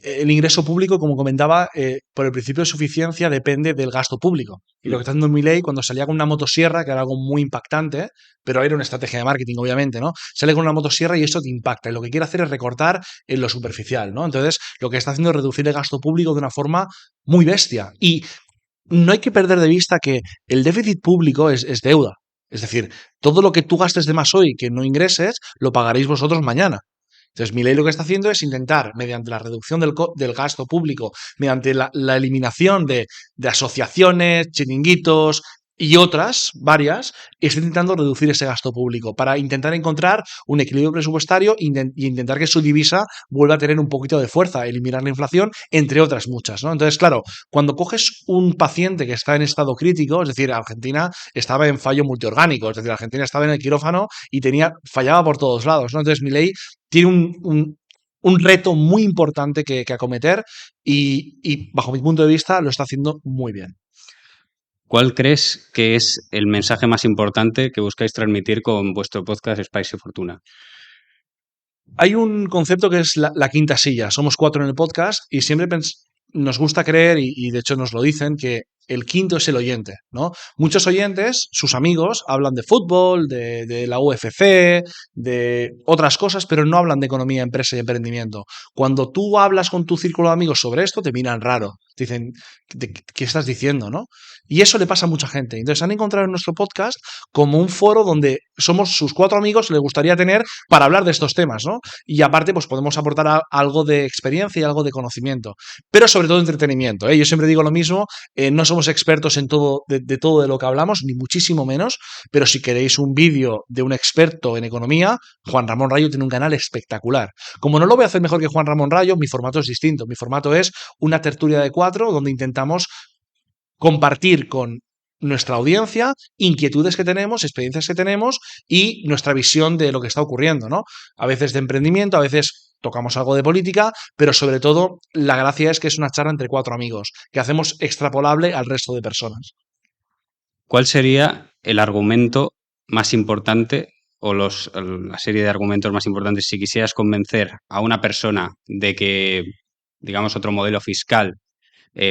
el ingreso público, como comentaba, por el principio de suficiencia depende del gasto público. Y lo que está haciendo Milei cuando salía con una motosierra, que era algo muy impactante, pero era una estrategia de marketing, obviamente, ¿no? Sale con una motosierra y eso te impacta. Y lo que quiere hacer es recortar en lo superficial, ¿no? Entonces, lo que está haciendo es reducir el gasto público de una forma muy bestia. Y no hay que perder de vista que el déficit público es deuda. Es decir, todo lo que tú gastes de más hoy que no ingreses, lo pagaréis vosotros mañana. Entonces, mi ley lo que está haciendo es intentar, mediante la reducción del gasto público, mediante la eliminación de asociaciones, chiringuitos y otras, varias, está intentando reducir ese gasto público para intentar encontrar un equilibrio presupuestario y intentar que su divisa vuelva a tener un poquito de fuerza, eliminar la inflación, entre otras muchas, ¿no? Entonces, claro, cuando coges un paciente que está en estado crítico, es decir, Argentina estaba en fallo multiorgánico, es decir, Argentina estaba en el quirófano y fallaba por todos lados, ¿no? Entonces, mi ley tiene un reto muy importante que acometer y, bajo mi punto de vista, lo está haciendo muy bien. ¿Cuál crees que es el mensaje más importante que buscáis transmitir con vuestro podcast Spicy Fortuna? Hay un concepto que es la quinta silla. Somos 4 en el podcast y siempre nos gusta creer, y de hecho nos lo dicen, que el quinto es el oyente, ¿no? Muchos oyentes, sus amigos, hablan de fútbol, de la UFC, de otras cosas, pero no hablan de economía, empresa y emprendimiento. Cuando tú hablas con tu círculo de amigos sobre esto, te miran raro. Te dicen, ¿qué estás diciendo, no? Y eso le pasa a mucha gente. Entonces han encontrado en nuestro podcast como un foro donde somos sus 4 amigos que les gustaría tener para hablar de estos temas, ¿no? Y aparte, pues podemos aportar algo de experiencia y algo de conocimiento, pero sobre todo entretenimiento, ¿eh? Yo siempre digo lo mismo, no somos expertos en todo de todo de lo que hablamos, ni muchísimo menos, pero si queréis un vídeo de un experto en economía, Juan Ramón Rayo tiene un canal espectacular. Como no lo voy a hacer mejor que Juan Ramón Rayo, mi formato es distinto. Mi formato es una tertulia de 4 donde intentamos compartir con nuestra audiencia inquietudes que tenemos, experiencias que tenemos y nuestra visión de lo que está ocurriendo, ¿no? A veces de emprendimiento, a veces tocamos algo de política, pero sobre todo la gracia es que es una charla entre 4 amigos, que hacemos extrapolable al resto de personas. ¿Cuál sería el argumento más importante o la serie de argumentos más importantes si quisieras convencer a una persona de que, digamos, otro modelo fiscal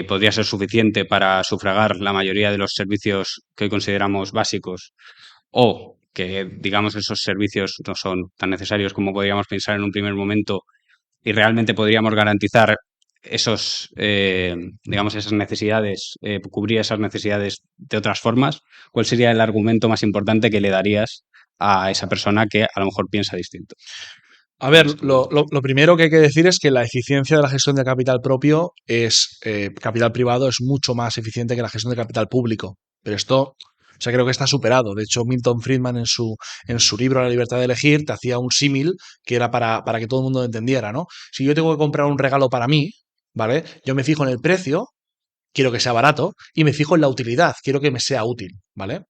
podría ser suficiente para sufragar la mayoría de los servicios que hoy consideramos básicos o que, digamos, esos servicios no son tan necesarios como podríamos pensar en un primer momento y realmente podríamos garantizar digamos, esas necesidades, cubrir esas necesidades de otras formas? ¿Cuál sería el argumento más importante que le darías a esa persona que a lo mejor piensa distinto? A ver, lo primero que hay que decir es que la eficiencia de la gestión de capital propio capital privado es mucho más eficiente que la gestión de capital público. Pero esto, o sea, creo que está superado. De hecho, Milton Friedman en su libro La libertad de elegir te hacía un símil que era para que todo el mundo lo entendiera, ¿no? Si yo tengo que comprar un regalo para mí, ¿vale? Yo me fijo en el precio, quiero que sea barato, y me fijo en la utilidad, quiero que me sea útil, ¿vale?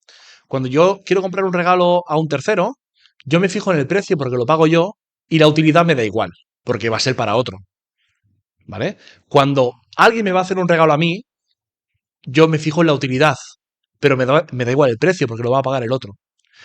Cuando yo quiero comprar un regalo a un tercero, yo me fijo en el precio porque lo pago yo y la utilidad me da igual, porque va a ser para otro, ¿vale? Cuando alguien me va a hacer un regalo a mí, yo me fijo en la utilidad, pero me da igual el precio porque lo va a pagar el otro.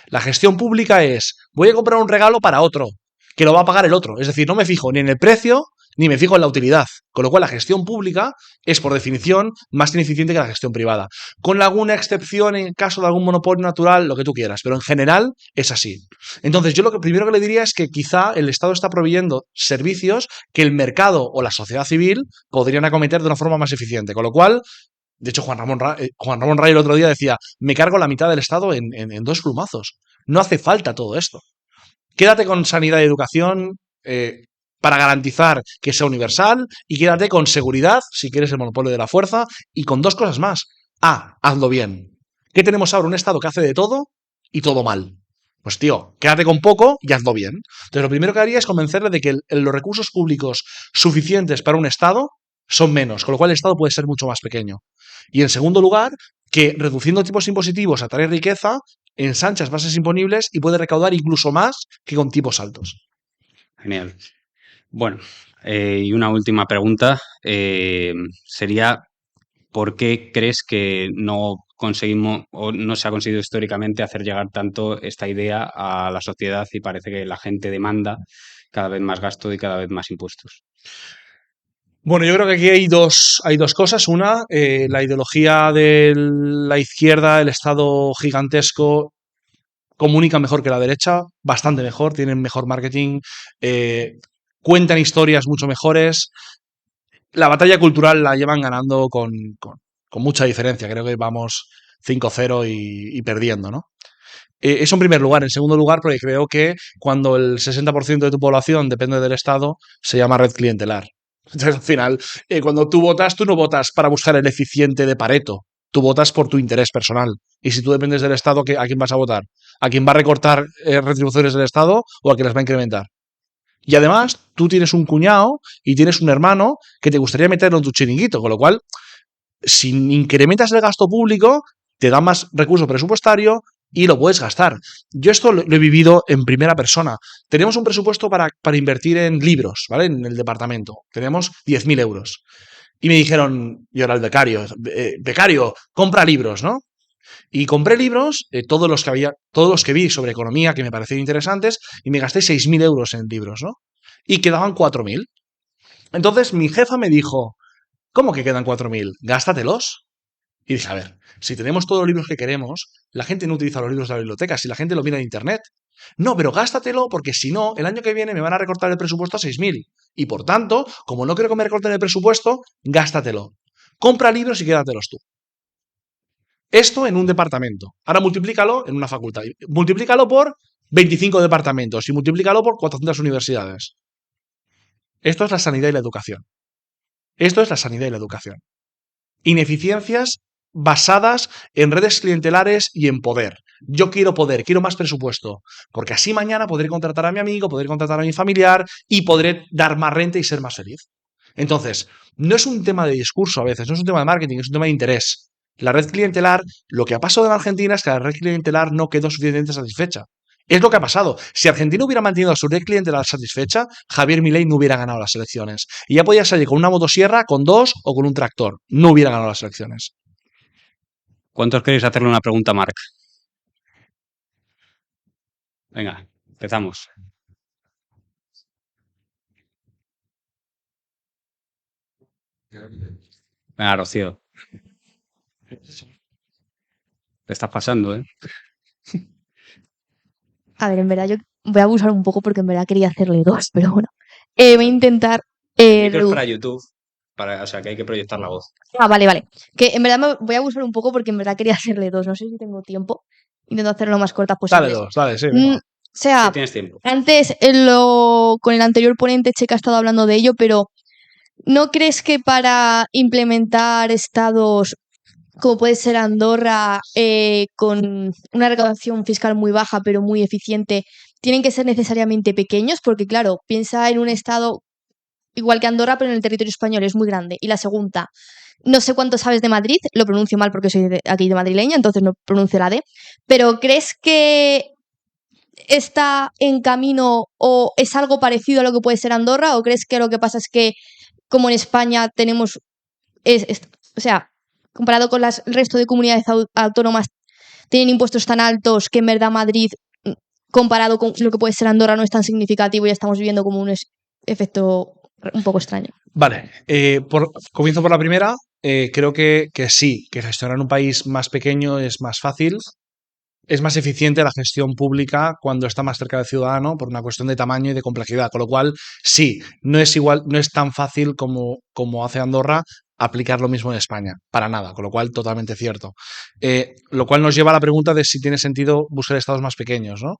La gestión pública es, voy a comprar un regalo para otro, que lo va a pagar el otro. Es decir, no me fijo ni en el precio ni me fijo en la utilidad. Con lo cual, la gestión pública es, por definición, más ineficiente que la gestión privada. Con alguna excepción en caso de algún monopolio natural, lo que tú quieras, pero en general es así. Entonces, yo lo que primero que le diría es que quizá el Estado está proveyendo servicios que el mercado o la sociedad civil podrían acometer de una forma más eficiente. Con lo cual, de hecho, Juan Ramón Rayo el otro día decía, me cargo la mitad del Estado en 2 plumazos. No hace falta todo esto. Quédate con sanidad y educación para garantizar que sea universal y quédate con seguridad, si quieres el monopolio de la fuerza, y con 2 cosas más. Hazlo bien. ¿Qué tenemos ahora? Un Estado que hace de todo y todo mal. Pues tío, quédate con poco y hazlo bien. Entonces lo primero que haría es convencerle de que los recursos públicos suficientes para un Estado son menos, con lo cual el Estado puede ser mucho más pequeño. Y en segundo lugar, que reduciendo tipos impositivos atrae riqueza, ensanchas bases imponibles y puede recaudar incluso más que con tipos altos. Genial. Bueno, y una última pregunta sería, ¿por qué crees que no conseguimos o no se ha conseguido históricamente hacer llegar tanto esta idea a la sociedad y parece que la gente demanda cada vez más gasto y cada vez más impuestos? Bueno, yo creo que aquí hay dos cosas. Una, la ideología de la izquierda, el Estado gigantesco, comunica mejor que la derecha, bastante mejor, tienen mejor marketing, cuentan historias mucho mejores. La batalla cultural la llevan ganando con mucha diferencia. Creo que vamos 5-0 y perdiendo, ¿no? Eso en primer lugar. En segundo lugar, porque creo que cuando el 60% de tu población depende del Estado, se llama red clientelar. Entonces, al final, cuando tú votas, tú no votas para buscar el eficiente de Pareto. Tú votas por tu interés personal. Y si tú dependes del Estado, ¿a quién vas a votar? ¿A quién va a recortar retribuciones del Estado o a quién las va a incrementar? Y además, tú tienes un cuñado y tienes un hermano que te gustaría meterlo en tu chiringuito, con lo cual, si incrementas el gasto público, te da más recurso presupuestario y lo puedes gastar. Yo esto lo he vivido en primera persona. Tenemos un presupuesto para invertir en libros, ¿vale? En el departamento. Tenemos 10.000 euros. Y me dijeron, yo era el becario, becario, compra libros, ¿no? Y compré libros, todos los que vi sobre economía que me parecían interesantes, y me gasté 6.000 euros en libros, ¿no? Y quedaban 4.000. Entonces mi jefa me dijo, ¿cómo que quedan 4.000? Gástatelos. Y dije, a ver, si tenemos todos los libros que queremos, la gente no utiliza los libros de la biblioteca, si la gente lo mira en internet. No, pero gástatelo porque si no, el año que viene me van a recortar el presupuesto a 6.000. Y por tanto, como no quiero que me recorten el presupuesto, gástatelo. Compra libros y quédatelos tú. Esto en un departamento. Ahora multiplícalo en una facultad. Multiplícalo por 25 departamentos y multiplícalo por 400 universidades. Esto es la sanidad y la educación. Esto es la sanidad y la educación. Ineficiencias basadas en redes clientelares y en poder. Yo quiero poder, quiero más presupuesto, porque así mañana podré contratar a mi amigo, podré contratar a mi familiar y podré dar más renta y ser más feliz. Entonces, no es un tema de discurso a veces, no es un tema de marketing, es un tema de interés. La red clientelar, lo que ha pasado en Argentina es que la red clientelar no quedó suficientemente satisfecha. Es lo que ha pasado. Si Argentina hubiera mantenido a su red clientelar satisfecha, Javier Milei no hubiera ganado las elecciones. Y ya podía salir con una motosierra, con 2 o con un tractor. No hubiera ganado las elecciones. ¿Cuántos queréis hacerle una pregunta a Marc? Venga, empezamos. Venga, Rocío, te estás pasando, ¿eh? A ver, en verdad yo voy a abusar un poco porque en verdad quería hacerle 2, pero bueno. Voy a intentar El micro es para reducir. YouTube, o sea que hay que proyectar la voz. Vale, vale. Que en verdad me voy a abusar un poco porque en verdad quería hacerle 2. No sé si tengo tiempo. Intento hacerlo lo más cortas Dale posibles. 2, dale, sí, O venga. Sí, sea, tienes tiempo. antes con el anterior ponente Checa ha estado hablando de ello, pero ¿no crees que para implementar estados como puede ser Andorra, con una recaudación fiscal muy baja pero muy eficiente, tienen que ser necesariamente pequeños? Porque claro, piensa en un estado igual que Andorra, pero en el territorio español es muy grande. Y la segunda, no sé cuánto sabes de Madrid, lo pronuncio mal porque soy aquí de madrileña, entonces no pronuncio la D, pero ¿crees que está en camino o es algo parecido a lo que puede ser Andorra? ¿O crees que lo que pasa es que como en España tenemos, o sea, comparado con el resto de comunidades autónomas, tienen impuestos tan altos que en verdad Madrid, comparado con lo que puede ser Andorra, no es tan significativo y estamos viviendo como un efecto un poco extraño. Vale, comienzo por la primera. Creo que sí, que gestionar un país más pequeño es más fácil. Es más eficiente la gestión pública cuando está más cerca del ciudadano por una cuestión de tamaño y de complejidad. Con lo cual, sí, no es igual, no es tan fácil como hace Andorra aplicar lo mismo en España, para nada, con lo cual totalmente cierto. Lo cual nos lleva a la pregunta de si tiene sentido buscar estados más pequeños, ¿no?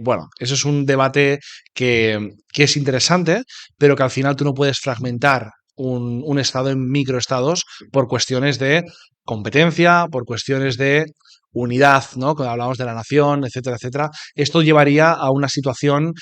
Bueno, eso es un debate que es interesante, pero que al final tú no puedes fragmentar un estado en microestados por cuestiones de competencia, por cuestiones de unidad, ¿no? Cuando hablamos de la nación, etcétera, etcétera. Esto llevaría a una situación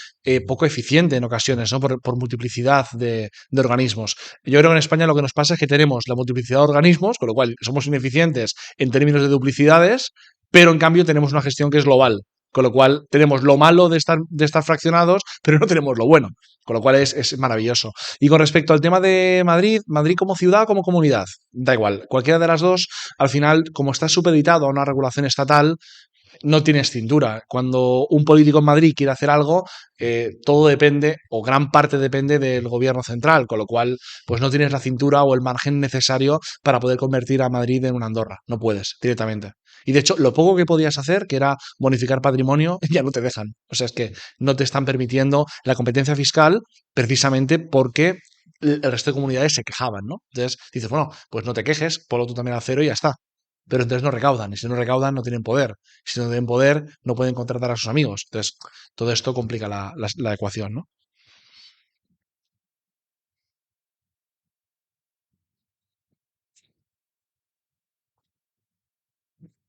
poco eficiente en ocasiones, ¿no? Por multiplicidad de organismos. Yo creo que en España lo que nos pasa es que tenemos la multiplicidad de organismos, con lo cual somos ineficientes en términos de duplicidades, pero en cambio tenemos una gestión que es global. Con lo cual tenemos lo malo de estar fraccionados, pero no tenemos lo bueno. Con lo cual es maravilloso. Y con respecto al tema de Madrid, Madrid como ciudad o como comunidad, da igual. Cualquiera de las dos, al final, como está supeditado a una regulación estatal, no tienes cintura. Cuando un político en Madrid quiere hacer algo, todo depende, o gran parte depende del gobierno central, con lo cual, pues no tienes la cintura o el margen necesario para poder convertir a Madrid en una Andorra. No puedes, directamente. Y de hecho, lo poco que podías hacer, que era bonificar patrimonio, ya no te dejan. O sea, es que no te están permitiendo la competencia fiscal precisamente porque el resto de comunidades se quejaban, ¿no? Entonces dices, bueno, pues no te quejes, ponlo tú también a cero y ya está. Pero entonces no recaudan, y si no recaudan no tienen poder. Si no tienen poder, no pueden contratar a sus amigos. Entonces, todo esto complica la ecuación, ¿no?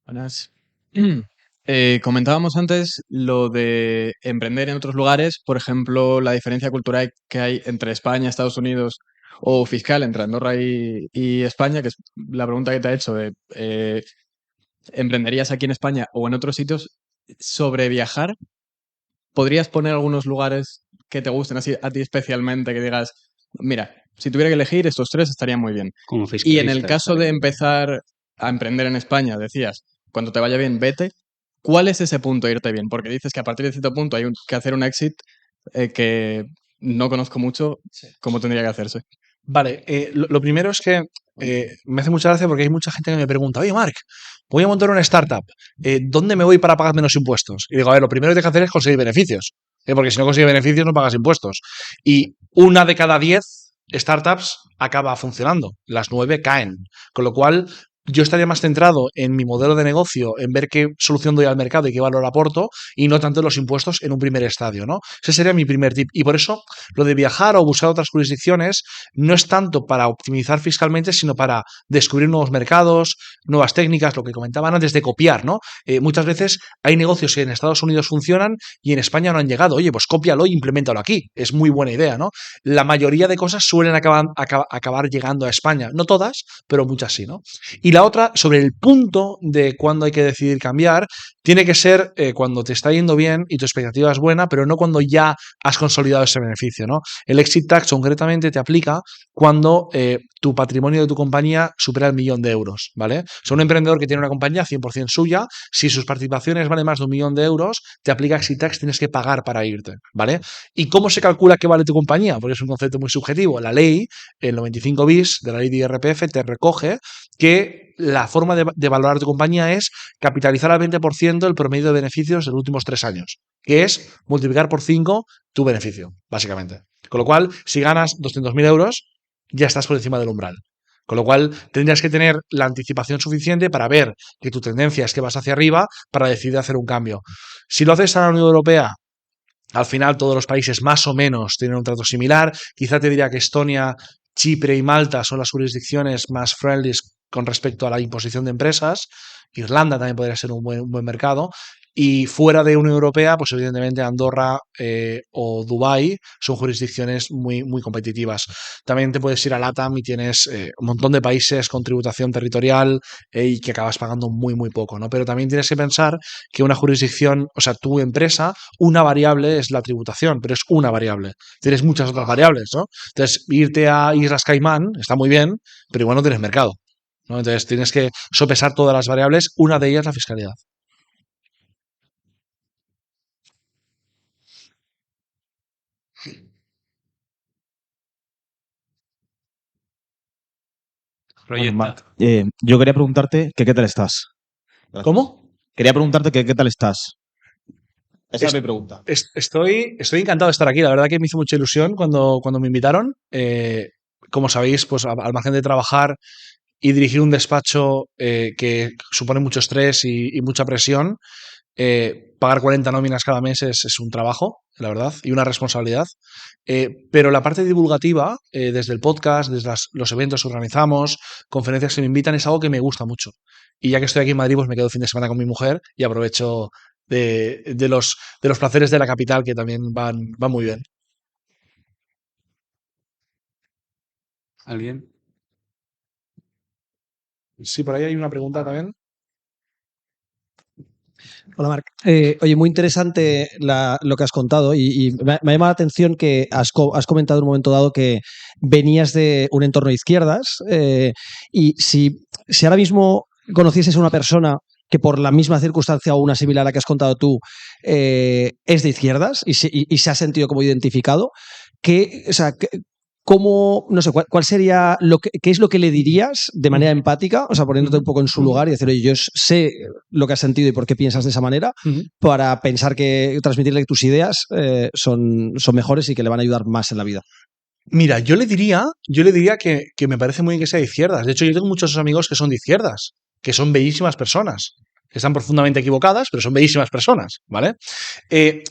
Buenas. Comentábamos antes lo de emprender en otros lugares, por ejemplo, la diferencia cultural que hay entre España, Estados Unidos o fiscal entre Andorra y España, que es la pregunta que te he hecho de ¿emprenderías aquí en España o en otros sitios? Sobre viajar, ¿podrías poner algunos lugares que te gusten así a ti especialmente, que digas, mira, si tuviera que elegir, estos tres estarían muy bien? Como Y en el fiscalista caso estaría de bien. empezar a emprender en España, decías, cuando te vaya bien, vete. ¿Cuál es ese punto de irte bien? Porque dices que a partir de cierto punto hay que hacer un exit que no conozco mucho cómo tendría que hacerse. Vale, lo primero es que me hace mucha gracia porque hay mucha gente que me pregunta, oye, Marc, voy a montar una startup, ¿dónde me voy para pagar menos impuestos? Y digo, a ver, lo primero que tienes que hacer es conseguir beneficios, porque si no consigues beneficios no pagas impuestos. Y una de cada 10 startups acaba funcionando, las 9 caen. Con lo cual, yo estaría más centrado en mi modelo de negocio, en ver qué solución doy al mercado y qué valor aporto, y no tanto en los impuestos en un primer estadio, ¿no? Ese sería mi primer tip. Y por eso, lo de viajar o buscar otras jurisdicciones no es tanto para optimizar fiscalmente, sino para descubrir nuevos mercados, nuevas técnicas, lo que comentaban antes de copiar, ¿no? Muchas veces hay negocios que en Estados Unidos funcionan y en España no han llegado. Oye, pues cópialo e implementalo aquí. Es muy buena idea, ¿no? La mayoría de cosas suelen acabar llegando a España. No todas, pero muchas sí, ¿no? Y la otra, sobre el punto de cuándo hay que decidir cambiar, tiene que ser cuando te está yendo bien y tu expectativa es buena, pero no cuando ya has consolidado ese beneficio, ¿no? El exit tax concretamente te aplica cuando tu patrimonio de tu compañía supera el 1.000.000 de euros, ¿vale? O sea, un emprendedor que tiene una compañía 100% suya, si sus participaciones valen más de 1.000.000 de euros, te aplica exit tax, tienes que pagar para irte, ¿vale? ¿Y cómo se calcula qué vale tu compañía? Porque es un concepto muy subjetivo. La ley, el 95 bis de la ley de IRPF, te recoge que la forma de valorar tu compañía es capitalizar al 20% el promedio de beneficios de los últimos 3 años, que es multiplicar por 5 tu beneficio, básicamente. Con lo cual, si ganas 200.000 euros, ya estás por encima del umbral. Con lo cual, tendrías que tener la anticipación suficiente para ver que tu tendencia es que vas hacia arriba para decidir hacer un cambio. Si lo haces a la Unión Europea, al final todos los países más o menos tienen un trato similar. Quizá te diría que Estonia, Chipre y Malta son las jurisdicciones más friendly con respecto a la imposición de empresas. Irlanda también podría ser un buen mercado. Y fuera de Unión Europea, pues evidentemente Andorra o Dubái son jurisdicciones muy, muy competitivas. También te puedes ir a LATAM y tienes un montón de países con tributación territorial y que acabas pagando muy, muy poco, ¿no? Pero también tienes que pensar que una jurisdicción, o sea, tu empresa, una variable es la tributación, pero es una variable. Tienes muchas otras variables, ¿no? Entonces, irte a Islas Caimán está muy bien, pero igual no tienes mercado, ¿no? Entonces, tienes que sopesar todas las variables, una de ellas la fiscalidad. Proyecta. Marc, yo quería preguntarte que qué tal estás. Gracias. ¿Cómo? Quería preguntarte que qué tal estás. Esa es mi pregunta. Estoy encantado de estar aquí. La verdad que me hizo mucha ilusión cuando me invitaron. Como sabéis, pues al margen de trabajar y dirigir un despacho que supone mucho estrés y mucha presión, pagar 40 nóminas cada mes es un trabajo, la verdad, y una responsabilidad. Pero la parte divulgativa, desde el podcast, desde los eventos que organizamos, conferencias que me invitan, es algo que me gusta mucho. Y ya que estoy aquí en Madrid, pues me quedo el fin de semana con mi mujer y aprovecho de los placeres de la capital que también van muy bien. ¿Alguien? Sí, por ahí hay una pregunta también. Hola, Marc. Oye, muy interesante lo que has contado y me ha llamado la atención que has comentado en un momento dado que venías de un entorno de izquierdas y si ahora mismo conocieses a una persona que por la misma circunstancia o una similar a la que has contado tú es de izquierdas y se ha sentido como identificado, o sea, ¿cómo, no sé, cuál sería qué es lo que le dirías de manera empática, o sea, poniéndote un poco en su lugar y decir, oye, yo sé lo que has sentido y por qué piensas de esa manera, para pensar transmitirle que tus ideas son mejores y que le van a ayudar más en la vida? Mira, yo le diría que me parece muy bien que sea de izquierdas. De hecho, yo tengo muchos amigos que son de izquierdas, que son bellísimas personas, que están profundamente equivocadas, pero son bellísimas personas, ¿vale?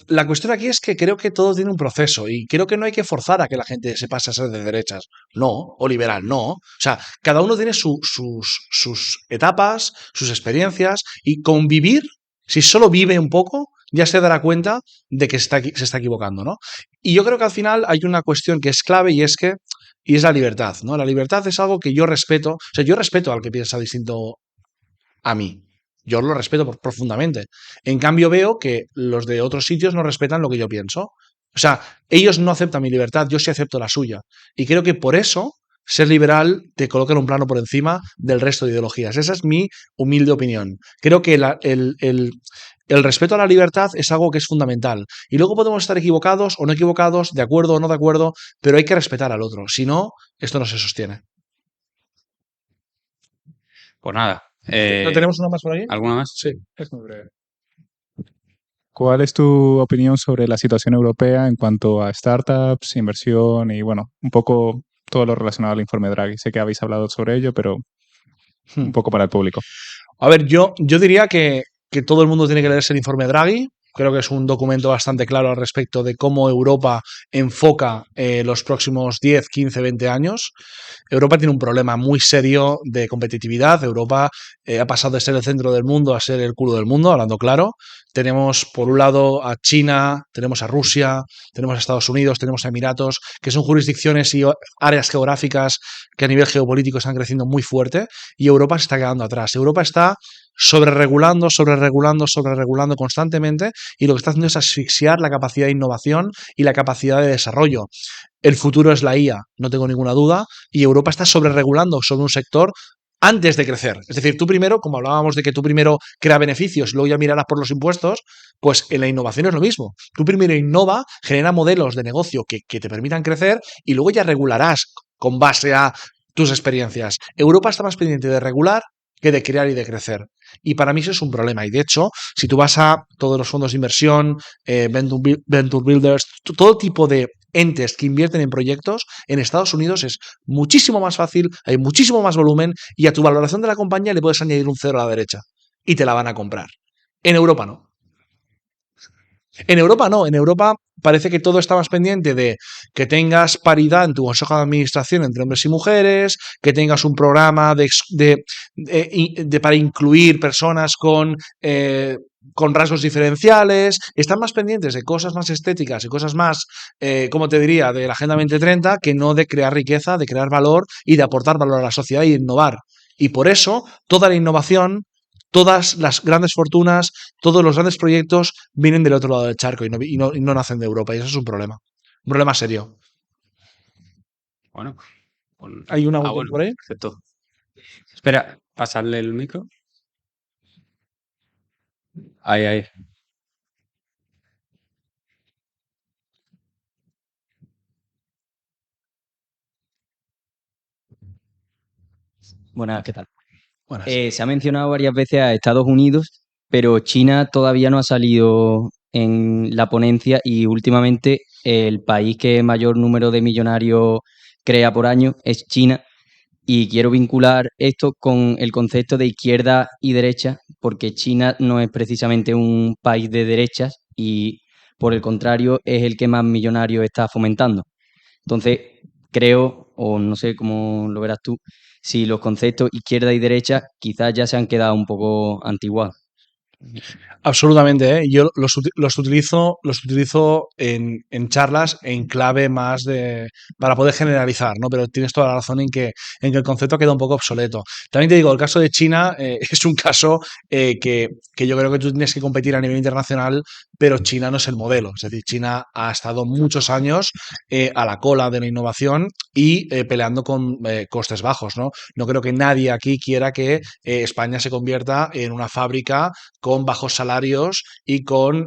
La cuestión aquí es que creo que todo tiene un proceso y creo que no hay que forzar a que la gente se pase a ser de derechas, no, o liberal, no. O sea, cada uno tiene sus etapas, sus experiencias y convivir, si solo vive un poco, ya se dará cuenta de que se está equivocando, ¿no? Y yo creo que al final hay una cuestión que es clave y es la libertad, ¿no? La libertad es algo que yo respeto, o sea, yo respeto al que piensa distinto a mí. Yo lo respeto profundamente. En cambio, veo que los de otros sitios no respetan lo que yo pienso. O sea, ellos no aceptan mi libertad, yo sí acepto la suya. Y creo que por eso ser liberal te coloca en un plano por encima del resto de ideologías. Esa es mi humilde opinión. Creo que el respeto a la libertad es algo que es fundamental. Y luego podemos estar equivocados o no equivocados, de acuerdo o no de acuerdo, pero hay que respetar al otro. Si no, esto no se sostiene. Pues nada. ¿No tenemos una más por ahí? ¿Alguna más? Sí. Es muy breve. ¿Cuál es tu opinión sobre la situación europea en cuanto a startups, inversión y, bueno, un poco todo lo relacionado al informe Draghi? Sé que habéis hablado sobre ello, pero un poco para el público. A ver, yo diría que todo el mundo tiene que leerse el informe Draghi. Creo que es un documento bastante claro al respecto de cómo Europa enfoca los próximos 10, 15, 20 años. Europa tiene un problema muy serio de competitividad. Europa ha pasado de ser el centro del mundo a ser el culo del mundo, hablando claro. Tenemos por un lado a China, tenemos a Rusia, tenemos a Estados Unidos, tenemos a Emiratos, que son jurisdicciones y áreas geográficas que a nivel geopolítico están creciendo muy fuerte y Europa se está quedando atrás. Europa está sobreregulando constantemente y lo que está haciendo es asfixiar la capacidad de innovación y la capacidad de desarrollo. El futuro es la IA, no tengo ninguna duda, y Europa está sobreregulando sobre un sector antes de crecer. Es decir, tú primero, como hablábamos de que tú primero crea beneficios y luego ya mirarás por los impuestos, pues en la innovación es lo mismo. Tú primero innova, genera modelos de negocio que te permitan crecer y luego ya regularás con base a tus experiencias. Europa está más pendiente de regular que de crear y de crecer. Y para mí eso es un problema. Y de hecho, si tú vas a todos los fondos de inversión, Venture Builders, todo tipo de entes que invierten en proyectos, en Estados Unidos es muchísimo más fácil, hay muchísimo más volumen y a tu valoración de la compañía le puedes añadir un cero a la derecha y te la van a comprar. En Europa no. En Europa no, en Europa parece que todo está más pendiente de que tengas paridad en tu consejo de administración entre hombres y mujeres, que tengas un programa para incluir personas con rasgos diferenciales, están más pendientes de cosas más estéticas y cosas más, como te diría, de la Agenda 2030, que no de crear riqueza, de crear valor y de aportar valor a la sociedad y de innovar. Y por eso toda la innovación, todas las grandes fortunas, todos los grandes proyectos vienen del otro lado del charco y no nacen de Europa. Y eso es un problema serio. Bueno. ¿Hay una bueno, por ahí? perfecto. Espera, pasarle el micro. Ahí. Buenas, ¿qué tal? Buenas. Se ha mencionado varias veces a Estados Unidos, pero China todavía no ha salido en la ponencia y últimamente el país que mayor número de millonarios crea por año es China. Y quiero vincular esto con el concepto de izquierda y derecha, porque China no es precisamente un país de derechas y por el contrario es el que más millonarios está fomentando. Entonces, creo, o no sé cómo lo verás tú, si los conceptos izquierda y derecha quizás ya se han quedado un poco antiguados. Absolutamente, ¿eh? Yo los utilizo en charlas en clave más para poder generalizar, ¿no? Pero tienes toda la razón en que el concepto queda un poco obsoleto. También te digo, el caso de China es un caso que yo creo que tú tienes que competir a nivel internacional, pero China no es el modelo. Es decir, China ha estado muchos años a la cola de la innovación y peleando con costes bajos, ¿no? No creo que nadie aquí quiera que España se convierta en una fábrica con bajos salarios y con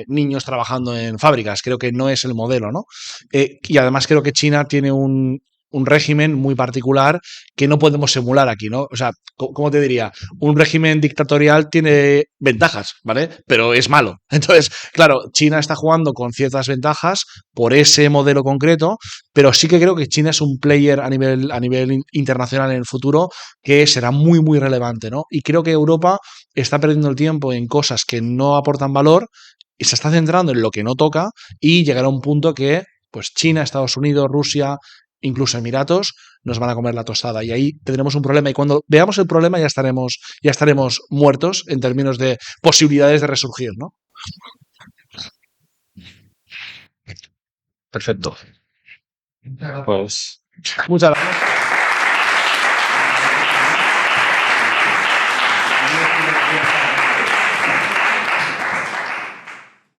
niños trabajando en fábricas. Creo que no es el modelo, ¿no? Y además creo que China tiene un régimen muy particular que no podemos emular aquí, ¿no? O sea, ¿cómo te diría? Un régimen dictatorial tiene ventajas, ¿vale? Pero es malo. Entonces, claro, China está jugando con ciertas ventajas por ese modelo concreto, pero sí que creo que China es un player a nivel internacional en el futuro que será muy, muy relevante, ¿no? Y creo que Europa está perdiendo el tiempo en cosas que no aportan valor y se está centrando en lo que no toca y llegará un punto que pues China, Estados Unidos, Rusia, incluso Emiratos nos van a comer la tostada y ahí tendremos un problema y cuando veamos el problema ya estaremos muertos en términos de posibilidades de resurgir, ¿no? Perfecto. Pues muchas gracias.